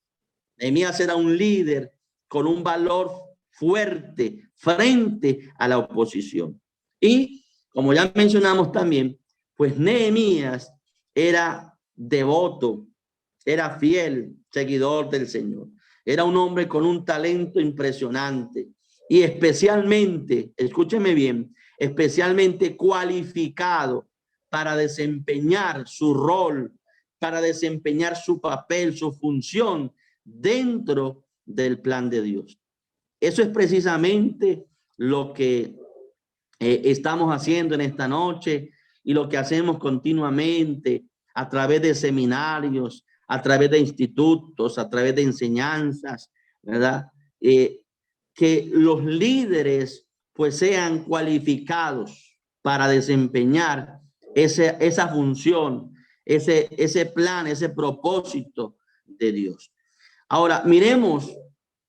Nehemías era un líder con un valor fuerte frente a la oposición. Y como ya mencionamos también, pues Nehemías era devoto, era fiel seguidor del Señor. Era un hombre con un talento impresionante y especialmente, escúcheme bien, especialmente cualificado para desempeñar su rol, para desempeñar su papel, su función dentro del plan de Dios. Eso es precisamente lo que estamos haciendo en esta noche y lo que hacemos continuamente a través de seminarios, a través de institutos, a través de enseñanzas, ¿verdad? Que los líderes pues sean cualificados para desempeñar esa función, ese plan, ese propósito de Dios. Ahora, miremos,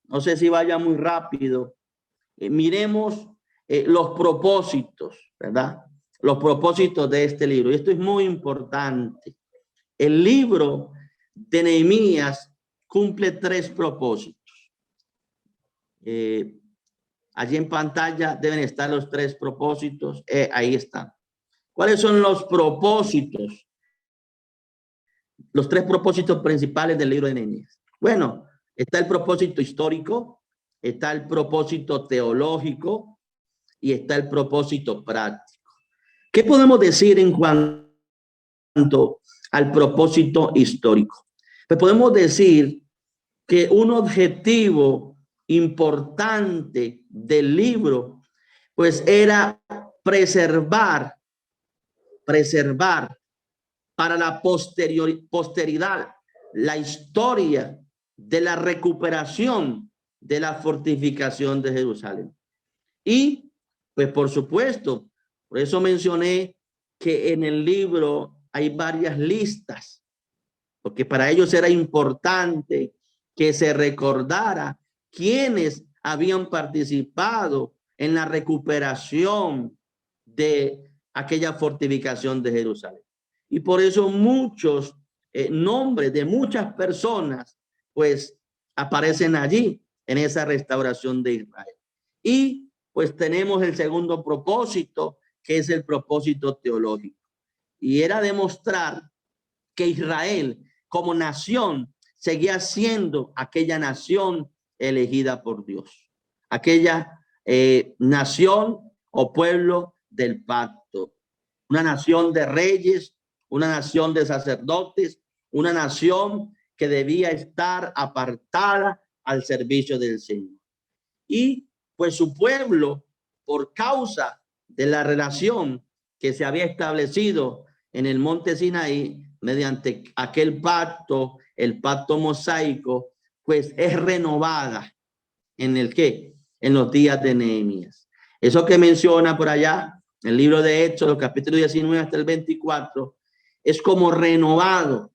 no sé si vaya muy rápido, miremos los propósitos, ¿verdad? Los propósitos de este libro. Y esto es muy importante. El libro de Nehemías cumple 3 propósitos. Allí en pantalla deben estar los 3 propósitos. Ahí están. ¿Cuáles son los propósitos? Los 3 propósitos principales del libro de Nehemías. Bueno, está el propósito histórico, está el propósito teológico y está el propósito práctico. ¿Qué podemos decir en cuanto al propósito histórico? Pues podemos decir que un objetivo importante del libro pues era preservar para la posteridad la historia de la recuperación de la fortificación de Jerusalén. Y pues por supuesto, por eso mencioné que en el libro hay varias listas, porque para ellos era importante que se recordara quiénes habían participado en la recuperación de aquella fortificación de Jerusalén. Y por eso muchos nombres de muchas personas pues aparecen allí en esa restauración de Israel. Y pues tenemos el segundo propósito, que es el propósito teológico. Y era demostrar que Israel como nación seguía siendo aquella nación elegida por Dios. Aquella nación o pueblo del pacto. Una nación de reyes, una nación de sacerdotes, una nación que debía estar apartada al servicio del Señor. Y pues su pueblo, por causa de la relación que se había establecido en el monte Sinaí, mediante aquel pacto, el pacto mosaico, pues es renovada en el ¿qué? En los días de Nehemías. Eso que menciona por allá, el libro de Hechos, capítulo 19 hasta el 24, es como renovado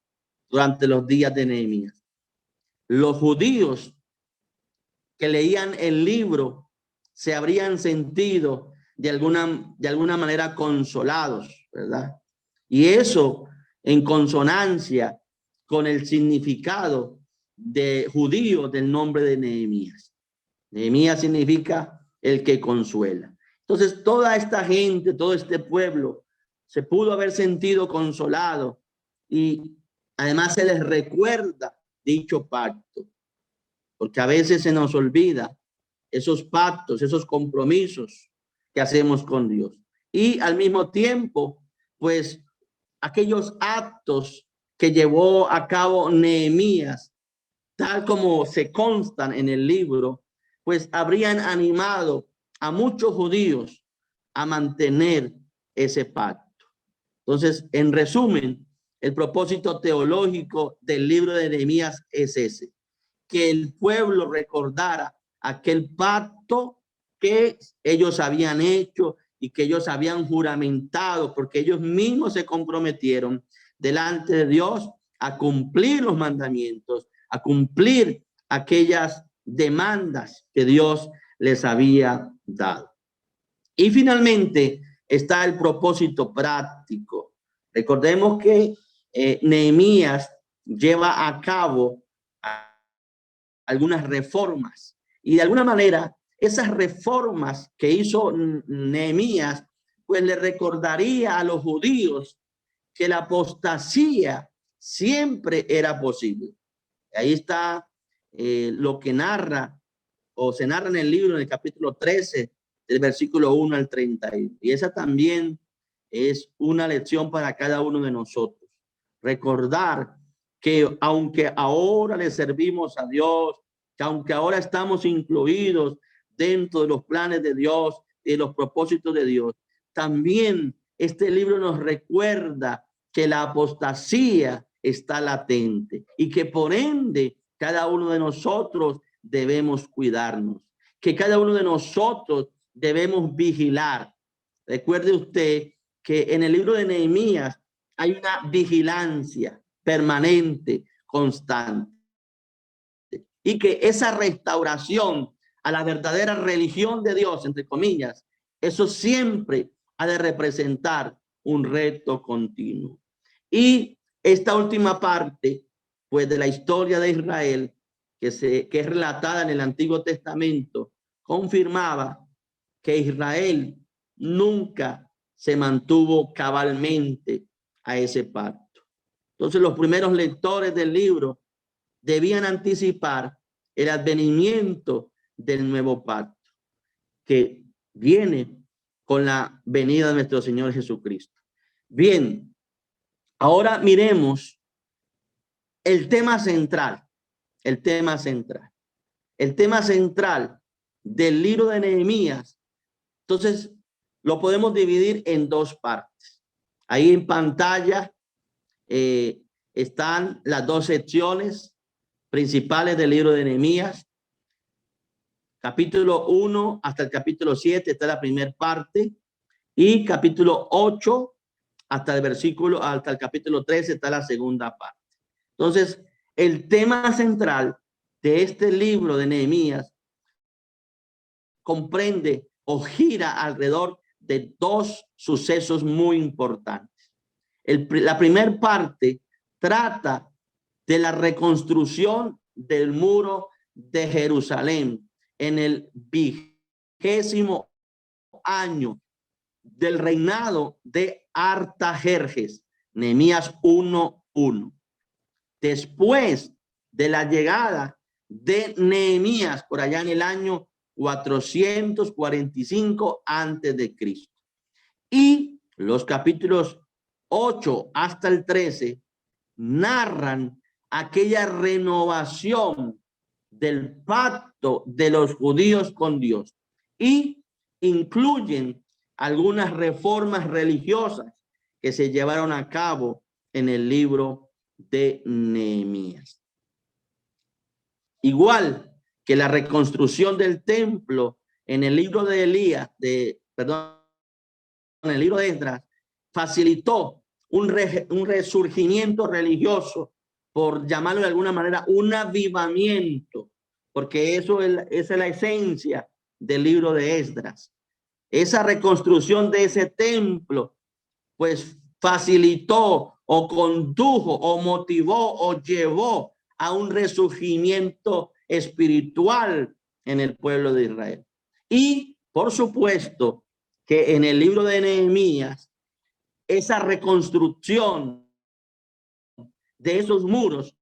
durante los días de Nehemías. Los judíos que leían el libro se habrían sentido de alguna manera consolados, ¿verdad? Y eso en consonancia con el significado de judío del nombre de Nehemías. Nehemías significa el que consuela. Entonces, toda esta gente, todo este pueblo se pudo haber sentido consolado y Además, se les recuerda dicho pacto, porque a veces se nos olvida esos pactos, esos compromisos que hacemos con Dios. Y al mismo tiempo, pues, aquellos actos que llevó a cabo Nehemías, tal como se constan en el libro, pues habrían animado a muchos judíos a mantener ese pacto. Entonces, en resumen, el propósito teológico del libro de Nehemías es ese: que el pueblo recordara aquel pacto que ellos habían hecho y que ellos habían juramentado, porque ellos mismos se comprometieron delante de Dios a cumplir los mandamientos, a cumplir aquellas demandas que Dios les había dado. Y finalmente está el propósito práctico. Recordemos que Nehemías lleva a cabo algunas reformas, y de alguna manera esas reformas que hizo Nehemías pues le recordaría a los judíos que la apostasía siempre era posible. Ahí está lo que narra o se narra en el libro, en el capítulo 13, del versículo 1 al 31. Y esa también es una lección para cada uno de nosotros. Recordar que aunque ahora le servimos a Dios, que aunque ahora estamos incluidos dentro de los planes de Dios y de los propósitos de Dios, también este libro nos recuerda que la apostasía está latente y que por ende cada uno de nosotros debemos cuidarnos, que cada uno de nosotros debemos vigilar. Recuerde usted que en el libro de Nehemías hay una vigilancia permanente, constante, y que esa restauración a la verdadera religión de Dios, entre comillas, eso siempre ha de representar un reto continuo. Y esta última parte, pues, de la historia de Israel, que es relatada en el Antiguo Testamento, confirmaba que Israel nunca se mantuvo cabalmente a ese pacto. Entonces, los primeros lectores del libro debían anticipar el advenimiento del nuevo pacto que viene con la venida de nuestro Señor Jesucristo. Bien, ahora miremos el tema central, el tema central, el tema central del libro de Nehemías. Entonces, lo podemos dividir en dos partes. Ahí en pantalla están las dos secciones principales del libro de Nehemías. Capítulo 1 hasta el capítulo 7 está la primera parte, y capítulo 8 hasta el capítulo 13 está la segunda parte. Entonces, el tema central de este libro de Nehemías comprende o gira alrededor de dos sucesos muy importantes. La primera parte trata de la reconstrucción del muro de Jerusalén en el 20º año del reinado de Artajerjes, Nehemías 1:1. Después de la llegada de Nehemías por allá en el año 445 antes de Cristo. Y los capítulos 8 hasta el 13 narran aquella renovación del pacto de los judíos con Dios y incluyen algunas reformas religiosas que se llevaron a cabo en el libro de Nehemías. Igual que la reconstrucción del templo en el libro de en el libro de Esdras, facilitó un resurgimiento religioso, por llamarlo de alguna manera, un avivamiento, porque esa es la esencia del libro de Esdras. Esa reconstrucción de ese templo, pues facilitó o condujo o motivó o llevó a un resurgimiento espiritual en el pueblo de Israel. Y por supuesto que en el libro de Nehemías, esa reconstrucción de esos muros,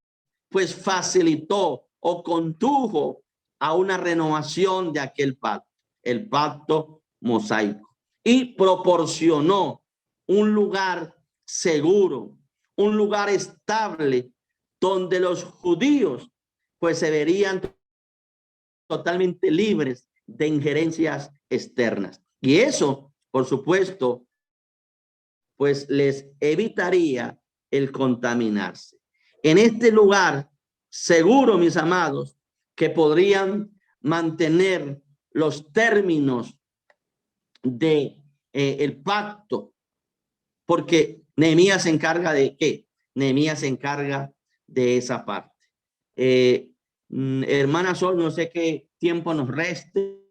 pues facilitó o condujo a una renovación de aquel pacto, el pacto mosaico, y proporcionó un lugar seguro, un lugar estable donde los judíos pues se verían totalmente libres de injerencias externas. Y eso, por supuesto, pues les evitaría el contaminarse. En este lugar seguro, mis amados, que podrían mantener los términos de el pacto, porque Nehemías se encarga de ¿qué? Nehemías se encarga de esa parte. Hermana Sol, no sé qué tiempo nos reste.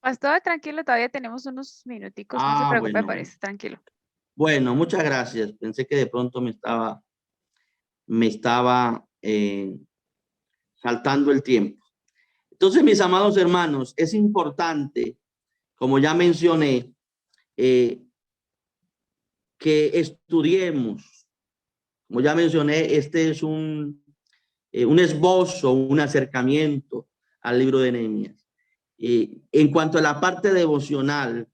Pastor, tranquilo, todavía tenemos unos minuticos, no se preocupe por eso, tranquilo. Bueno, muchas gracias. Pensé que de pronto me estaba saltando el tiempo. Entonces, mis amados hermanos, es importante, como ya mencioné, que estudiemos. Como ya mencioné, este es un esbozo, un acercamiento al libro de Nehemías. En cuanto a la parte devocional,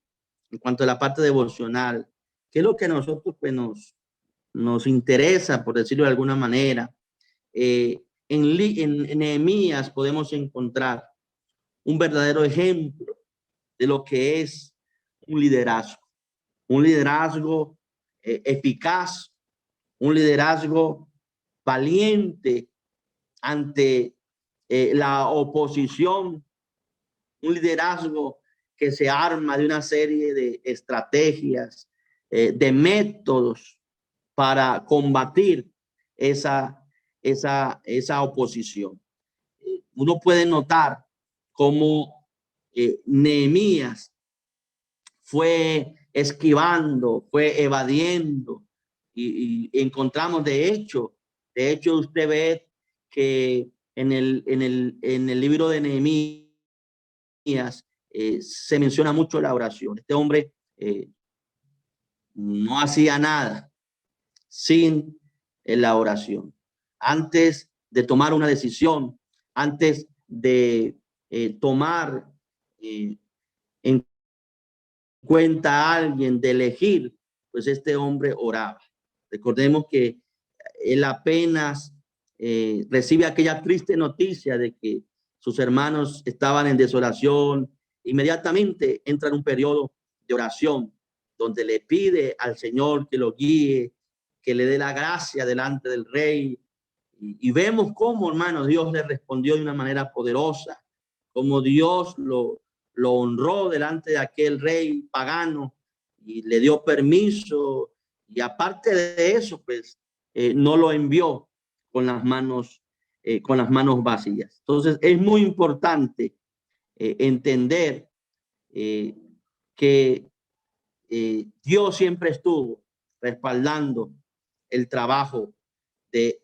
¿qué es lo que a nosotros pues, nos interesa, por decirlo de alguna manera? En Nehemías podemos encontrar un verdadero ejemplo de lo que es un liderazgo eficaz, un liderazgo valiente ante la oposición, un liderazgo que se arma de una serie de estrategias, de métodos para combatir esa oposición. Uno puede notar cómo Nehemías fue esquivando, fue evadiendo y encontramos de hecho usted ve que en el libro de Nehemías se menciona mucho la oración. Este hombre no hacía nada sin la oración. Antes de tomar una decisión, antes de tomar en cuenta a alguien, de elegir, pues este hombre oraba. Recordemos que él apenas recibe aquella triste noticia de que sus hermanos estaban en desolación, inmediatamente entra en un periodo de oración donde le pide al Señor que lo guíe, que le dé la gracia delante del rey. Y vemos cómo, hermano, Dios le respondió de una manera poderosa, como Dios lo honró delante de aquel rey pagano y le dio permiso. Y aparte de eso, pues no lo envió con las manos vacías. Entonces es muy importante entender que Dios siempre estuvo respaldando el trabajo de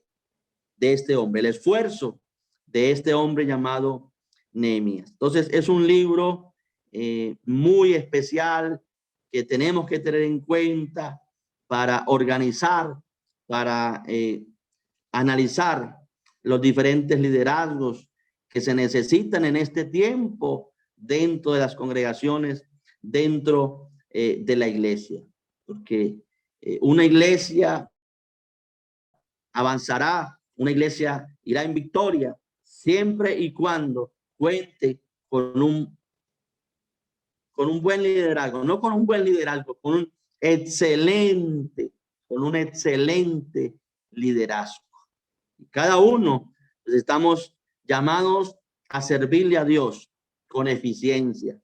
este hombre, el esfuerzo de este hombre llamado Nehemías. Entonces es un libro muy especial que tenemos que tener en cuenta para organizar, para analizar los diferentes liderazgos que se necesitan en este tiempo dentro de las congregaciones, dentro de la iglesia, porque una iglesia avanzará, una iglesia irá en victoria siempre y cuando cuente con un buen liderazgo, no con un buen liderazgo, con un excelente liderazgo. Cada uno pues, estamos llamados a servirle a Dios con eficiencia.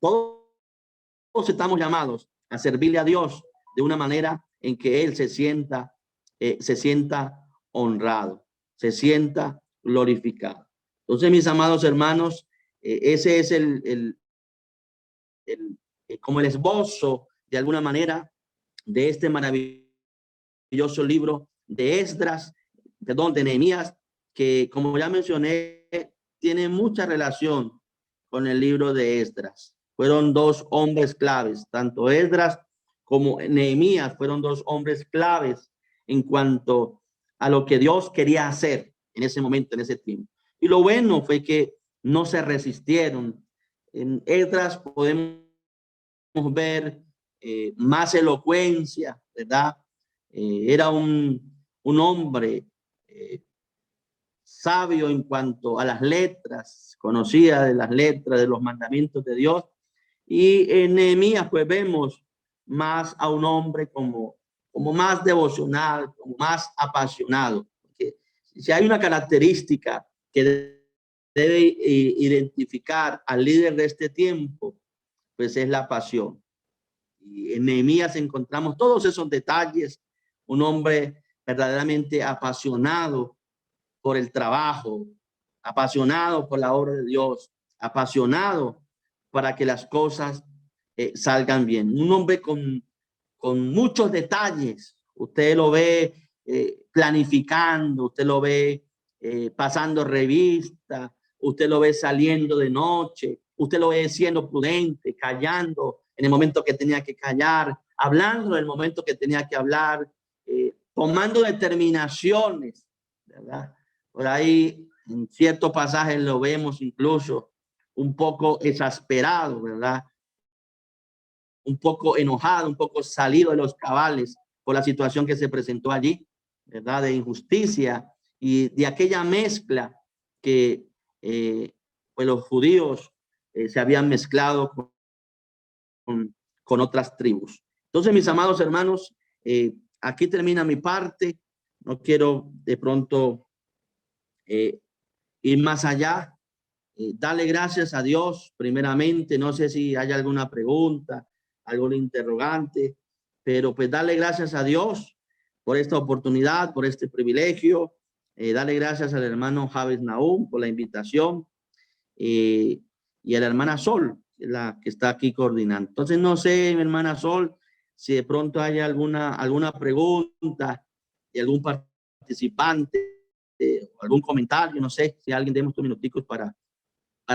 Todos estamos llamados a servirle a Dios de una manera en que Él se sienta honrado, se sienta glorificado. Entonces, mis amados hermanos, ese es como el esbozo de alguna manera de este maravilloso libro de Esdras, de Nehemías, que como ya mencioné, tiene mucha relación con el libro de Esdras. Fueron dos hombres claves, tanto Esdras como Nehemías fueron dos hombres claves en cuanto a lo que Dios quería hacer en ese momento, en ese tiempo. Y lo bueno fue que no se resistieron. En Esdras podemos ver más elocuencia, ¿verdad? Era un hombre sabio en cuanto a las letras, conocía de las letras, de los mandamientos de Dios. Y en Nehemías pues vemos más a un hombre como más devocional, como más apasionado. Porque si hay una característica que debe identificar al líder de este tiempo, pues es la pasión. Y en Nehemías encontramos todos esos detalles, un hombre verdaderamente apasionado por el trabajo, apasionado por la obra de Dios, apasionado para que las cosas salgan bien. Un hombre con muchos detalles. Usted lo ve planificando, usted lo ve pasando revista, usted lo ve saliendo de noche, usted lo ve siendo prudente, callando en el momento que tenía que callar, hablando en el momento que tenía que hablar, tomando determinaciones, ¿verdad? Por ahí en ciertos pasajes lo vemos incluso un poco exasperado, ¿verdad? Un poco enojado, un poco salido de los cabales por la situación que se presentó allí, ¿verdad? De injusticia y de aquella mezcla que pues los judíos se habían mezclado con otras tribus. Entonces, mis amados hermanos, aquí termina mi parte. No quiero de pronto ir más allá. Dale gracias a Dios primeramente. No sé si hay alguna pregunta, algún interrogante, pero pues dale gracias a Dios por esta oportunidad, por este privilegio. Dale gracias al hermano Javes Nahum por la invitación y a la hermana Sol, la que está aquí coordinando. Entonces no sé, mi hermana Sol, si de pronto hay alguna pregunta de algún participante, algún comentario, no sé, si alguien demos unos minuticos para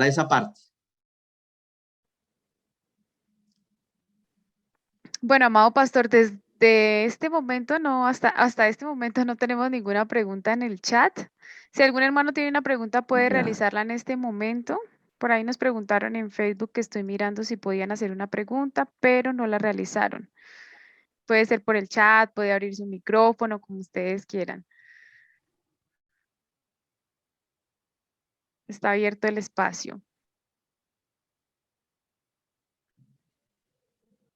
esa parte. Bueno, amado pastor, desde este momento no, hasta este momento no tenemos ninguna pregunta en el chat. Si algún hermano tiene una pregunta, puede Ya. realizarla en este momento. Por ahí nos preguntaron en Facebook que estoy mirando si podían hacer una pregunta, pero no la realizaron. Puede ser por el chat, puede abrir su micrófono, como ustedes quieran. Está abierto el espacio.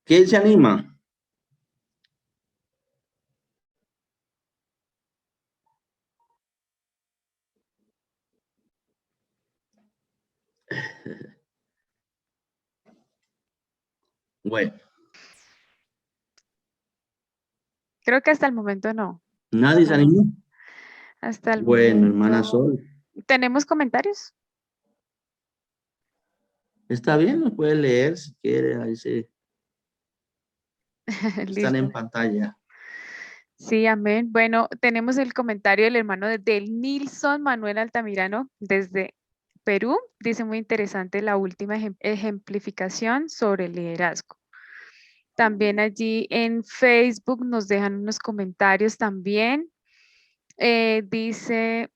¿Quién se anima? Bueno, Creo que hasta el momento no. nadie se animó. Hasta el Bueno, hermana momento. Sol, ¿Tenemos comentarios? está bien, nos puede leer si quiere, ahí están en Listo. pantalla. Sí, amén. Bueno, tenemos el comentario del hermano del Nilson Manuel Altamirano desde Perú. Dice muy interesante la última ejemplificación sobre el liderazgo. También allí en Facebook nos dejan unos comentarios también. Dice,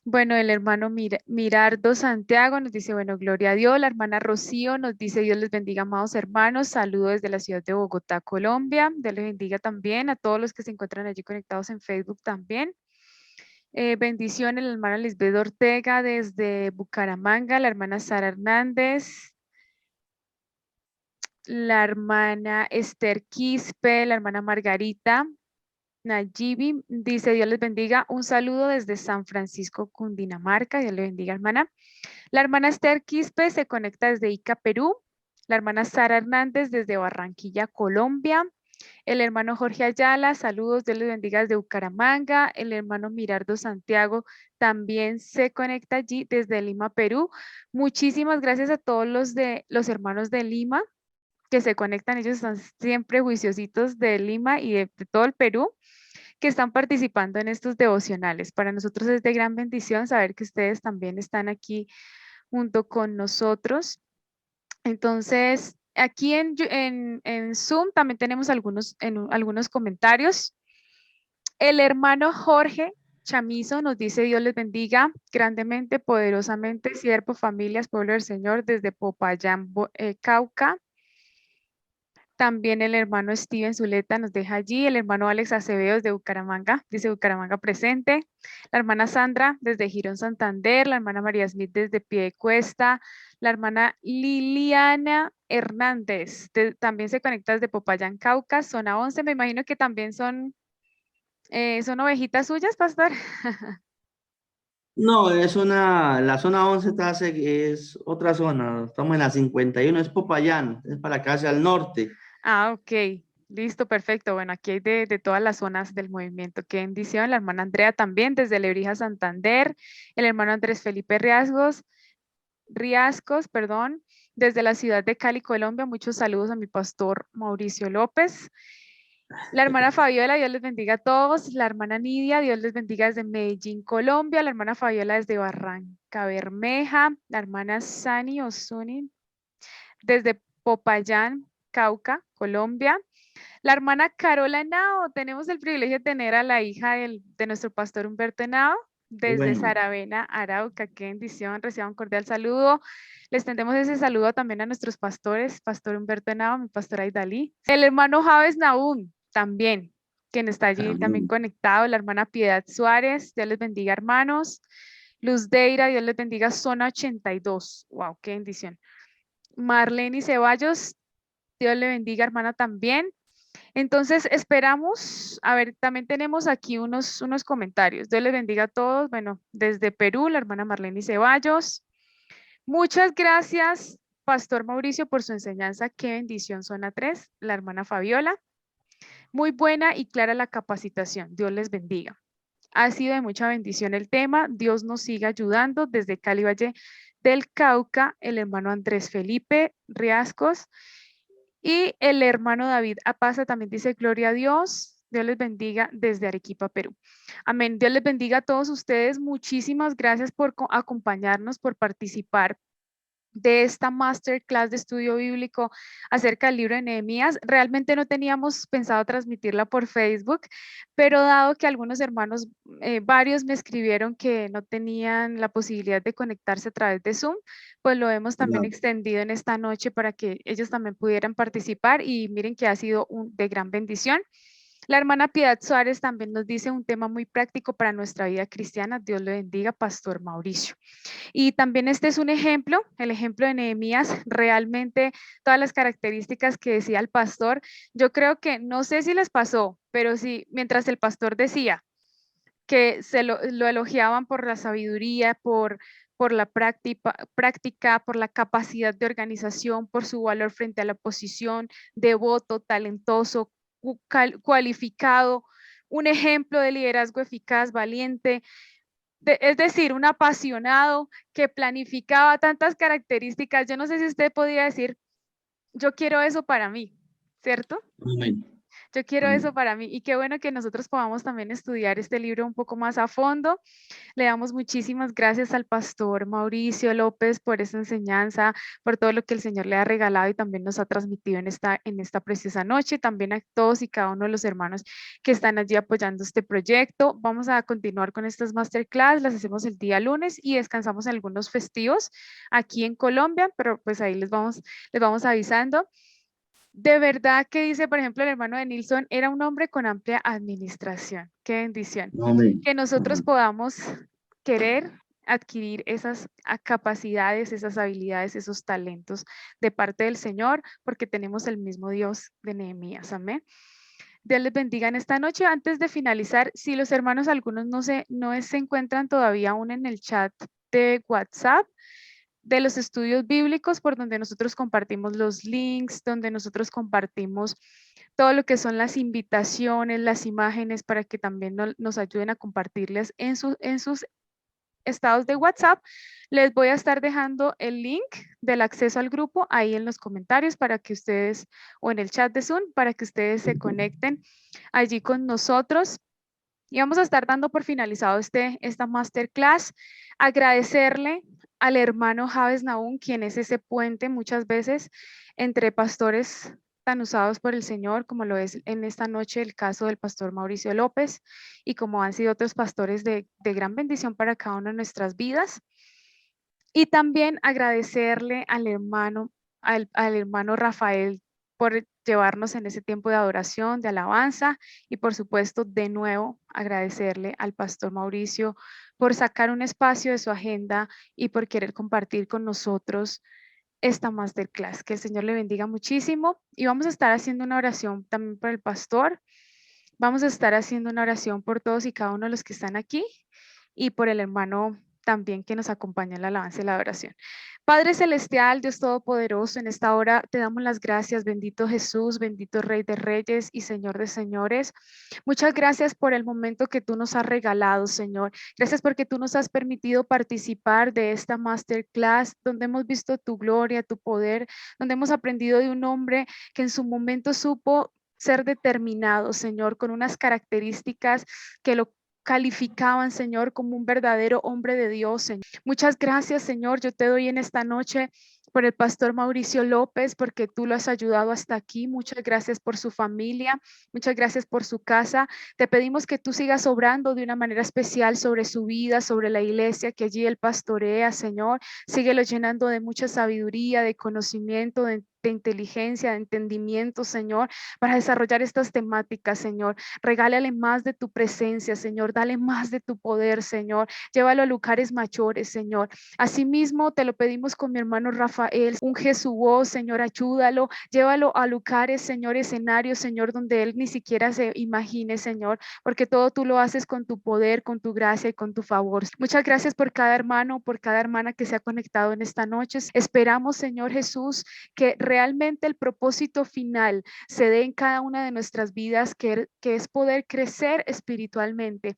bueno, el hermano Mirardo Santiago nos dice, bueno, gloria a Dios. La hermana Rocío nos dice, Dios les bendiga, amados hermanos. Saludos desde la ciudad de Bogotá, Colombia. Dios les bendiga también a todos los que se encuentran allí conectados en Facebook también. Bendiciones, la hermana Lisbeth Ortega desde Bucaramanga, la hermana Sara Hernández, la hermana Esther Quispe, la hermana Margarita Nayibi dice, Dios les bendiga. Un saludo desde San Francisco, Cundinamarca. Dios les bendiga, hermana. La hermana Esther Quispe se conecta desde Ica, Perú. La hermana Sara Hernández desde Barranquilla, Colombia. El hermano Jorge Ayala, saludos, Dios les bendiga desde Bucaramanga. El hermano Mirardo Santiago también se conecta allí desde Lima, Perú. Muchísimas gracias a todos los hermanos de Lima que se conectan. Ellos están siempre juiciositos de Lima y de todo el Perú que están participando en estos devocionales. Para nosotros es de gran bendición saber que ustedes también están aquí junto con nosotros. Entonces, Aquí en Zoom también tenemos algunos comentarios. El hermano Jorge Chamizo nos dice: Dios les bendiga grandemente, poderosamente, siervo, familias, pueblo del Señor, desde Popayán, Cauca. También el hermano Steven Zuleta nos deja allí. El hermano Alex Acevedo desde Bucaramanga, dice Bucaramanga presente. La hermana Sandra desde Girón, Santander. La hermana María Smith desde Piedecuesta. La hermana Liliana Hernández también se conecta desde Popayán, Cauca, zona 11. Me imagino que también son ovejitas suyas, pastor. No, la zona 11 es otra zona, estamos en la 51, es Popayán, es para acá hacia el norte. Ah, ok. Listo, perfecto. Bueno, aquí hay de todas las zonas del movimiento. Qué bendición. La hermana Andrea también desde Lebrija, Santander. El hermano Andrés Felipe Riascos, perdón, desde la ciudad de Cali, Colombia. Muchos saludos a mi pastor Mauricio López. La hermana Fabiola, Dios les bendiga a todos. La hermana Nidia, Dios les bendiga desde Medellín, Colombia. La hermana Fabiola desde Barranca Bermeja. La hermana Sani Osuni desde Popayán, Cauca, Colombia. La hermana Carola Henao, tenemos el privilegio de tener a la hija de nuestro pastor Humberto Henao, desde Bueno, Saravena, Arauca. Qué bendición, reciban un cordial saludo. Les tendemos ese saludo también a nuestros pastores, pastor Humberto Henao, mi pastora Aidalí. El hermano Javes Nahum, también, quien está allí también amén. conectado. La hermana Piedad Suárez, Dios les bendiga, hermanos. Luz Deira, Dios les bendiga, zona 82. Wow, qué bendición. Marlene Ceballos, Dios le bendiga, hermana, también. Entonces, esperamos, a ver, también tenemos aquí unos comentarios. Dios les bendiga a todos. Bueno, desde Perú, la hermana Marlene Ceballos. Muchas gracias, Pastor Mauricio, por su enseñanza. Qué bendición, zona 3, la hermana Fabiola. Muy buena y clara la capacitación. Dios les bendiga. Ha sido de mucha bendición el tema. Dios nos siga ayudando desde Cali Valle del Cauca, el hermano Andrés Felipe Riascos. Y el hermano David Apaza también dice: gloria a Dios. Dios les bendiga desde Arequipa, Perú. Amén. Dios les bendiga a todos ustedes. Muchísimas gracias por acompañarnos, por participar de esta masterclass de estudio bíblico acerca del libro de Nehemías. Realmente no teníamos pensado transmitirla por Facebook, pero dado que algunos hermanos, varios me escribieron que no tenían la posibilidad de conectarse a través de Zoom, pues lo hemos también extendido en esta noche para que ellos también pudieran participar, y miren que ha sido de gran bendición. La hermana Piedad Suárez también nos dice un tema muy práctico para nuestra vida cristiana. Dios le bendiga, Pastor Mauricio. Y también este es un ejemplo, el ejemplo de Nehemías, realmente todas las características que decía el pastor. Yo creo que, no sé si les pasó, pero sí, mientras el pastor decía que lo elogiaban por la sabiduría, por la práctica, por la capacidad de organización, por su valor frente a la oposición, devoto, talentoso, cualificado, un ejemplo de liderazgo eficaz, valiente, es decir, un apasionado que planificaba tantas características. Yo no sé si usted podría decir: yo quiero eso para mí, ¿cierto? Amén. Yo quiero Amén. eso para mí. Y qué bueno que nosotros podamos también estudiar este libro un poco más a fondo. Le damos muchísimas gracias al pastor Mauricio López por esa enseñanza, por todo lo que el Señor le ha regalado y también nos ha transmitido en esta preciosa noche. También a todos y cada uno de los hermanos que están allí apoyando este proyecto. Vamos a continuar con estas masterclass, las hacemos el día lunes y descansamos en algunos festivos aquí en Colombia, pero pues ahí les vamos avisando. De verdad que dice, por ejemplo, el hermano de Nilsson, era un hombre con amplia administración. Qué bendición. Amén. Que nosotros Amén. podamos querer adquirir esas capacidades, esas habilidades, esos talentos de parte del Señor, porque tenemos el mismo Dios de Nehemías. Amén. Dios les bendiga en esta noche. Antes de finalizar, si los hermanos algunos no se encuentran todavía aún en el chat de WhatsApp de los estudios bíblicos, por donde nosotros compartimos los links, donde nosotros compartimos todo lo que son las invitaciones, las imágenes, para que también nos ayuden a compartirles en sus estados de WhatsApp. Les voy a estar dejando el link del acceso al grupo ahí en los comentarios para que ustedes, o en el chat de Zoom, para que ustedes se conecten allí con nosotros. Y vamos a estar dando por finalizado esta masterclass. Agradecerle al hermano Javes Naún, quien es ese puente muchas veces entre pastores tan usados por el Señor, como lo es en esta noche el caso del pastor Mauricio López, y como han sido otros pastores de gran bendición para cada una de nuestras vidas. Y también agradecerle al hermano Rafael por llevarnos en ese tiempo de adoración, de alabanza, y por supuesto de nuevo agradecerle al pastor Mauricio por sacar un espacio de su agenda y por querer compartir con nosotros esta masterclass. Que el Señor le bendiga muchísimo, y vamos a estar haciendo una oración también por el pastor. Vamos a estar haciendo una oración por todos y cada uno de los que están aquí, y por el hermano también que nos acompaña en la alabanza y la adoración. Padre celestial, Dios todopoderoso, en esta hora te damos las gracias, bendito Jesús, bendito Rey de Reyes y Señor de Señores. Muchas gracias por el momento que tú nos has regalado, Señor. Gracias porque tú nos has permitido participar de esta masterclass, donde hemos visto tu gloria, tu poder, donde hemos aprendido de un hombre que en su momento supo ser determinado, Señor, con unas características que lo calificaban, Señor, como un verdadero hombre de Dios, Señor. Muchas gracias, Señor. Yo te doy en esta noche por el pastor Mauricio López, porque tú lo has ayudado hasta aquí. Muchas gracias por su familia. Muchas gracias por su casa. Te pedimos que tú sigas obrando de una manera especial sobre su vida, sobre la iglesia que allí él pastorea, Señor. Síguelo llenando de mucha sabiduría, de conocimiento, de inteligencia, de entendimiento, Señor, para desarrollar estas temáticas, Señor. Regálale más de tu presencia, Señor. Dale más de tu poder, Señor. Llévalo a lugares mayores, Señor. Asimismo, te lo pedimos con mi hermano Rafael. Unge su voz, Señor, ayúdalo. Llévalo a lugares, Señor, escenarios, Señor, donde él ni siquiera se imagine, Señor, porque todo tú lo haces con tu poder, con tu gracia y con tu favor. Muchas gracias por cada hermano, por cada hermana que se ha conectado en esta noche. Esperamos, Señor Jesús, que realmente el propósito final se dé en cada una de nuestras vidas, que es poder crecer espiritualmente.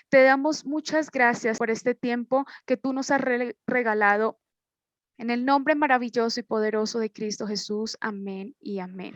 Te damos muchas gracias por este tiempo que tú nos has regalado. En el nombre maravilloso y poderoso de Cristo Jesús. Amén y amén.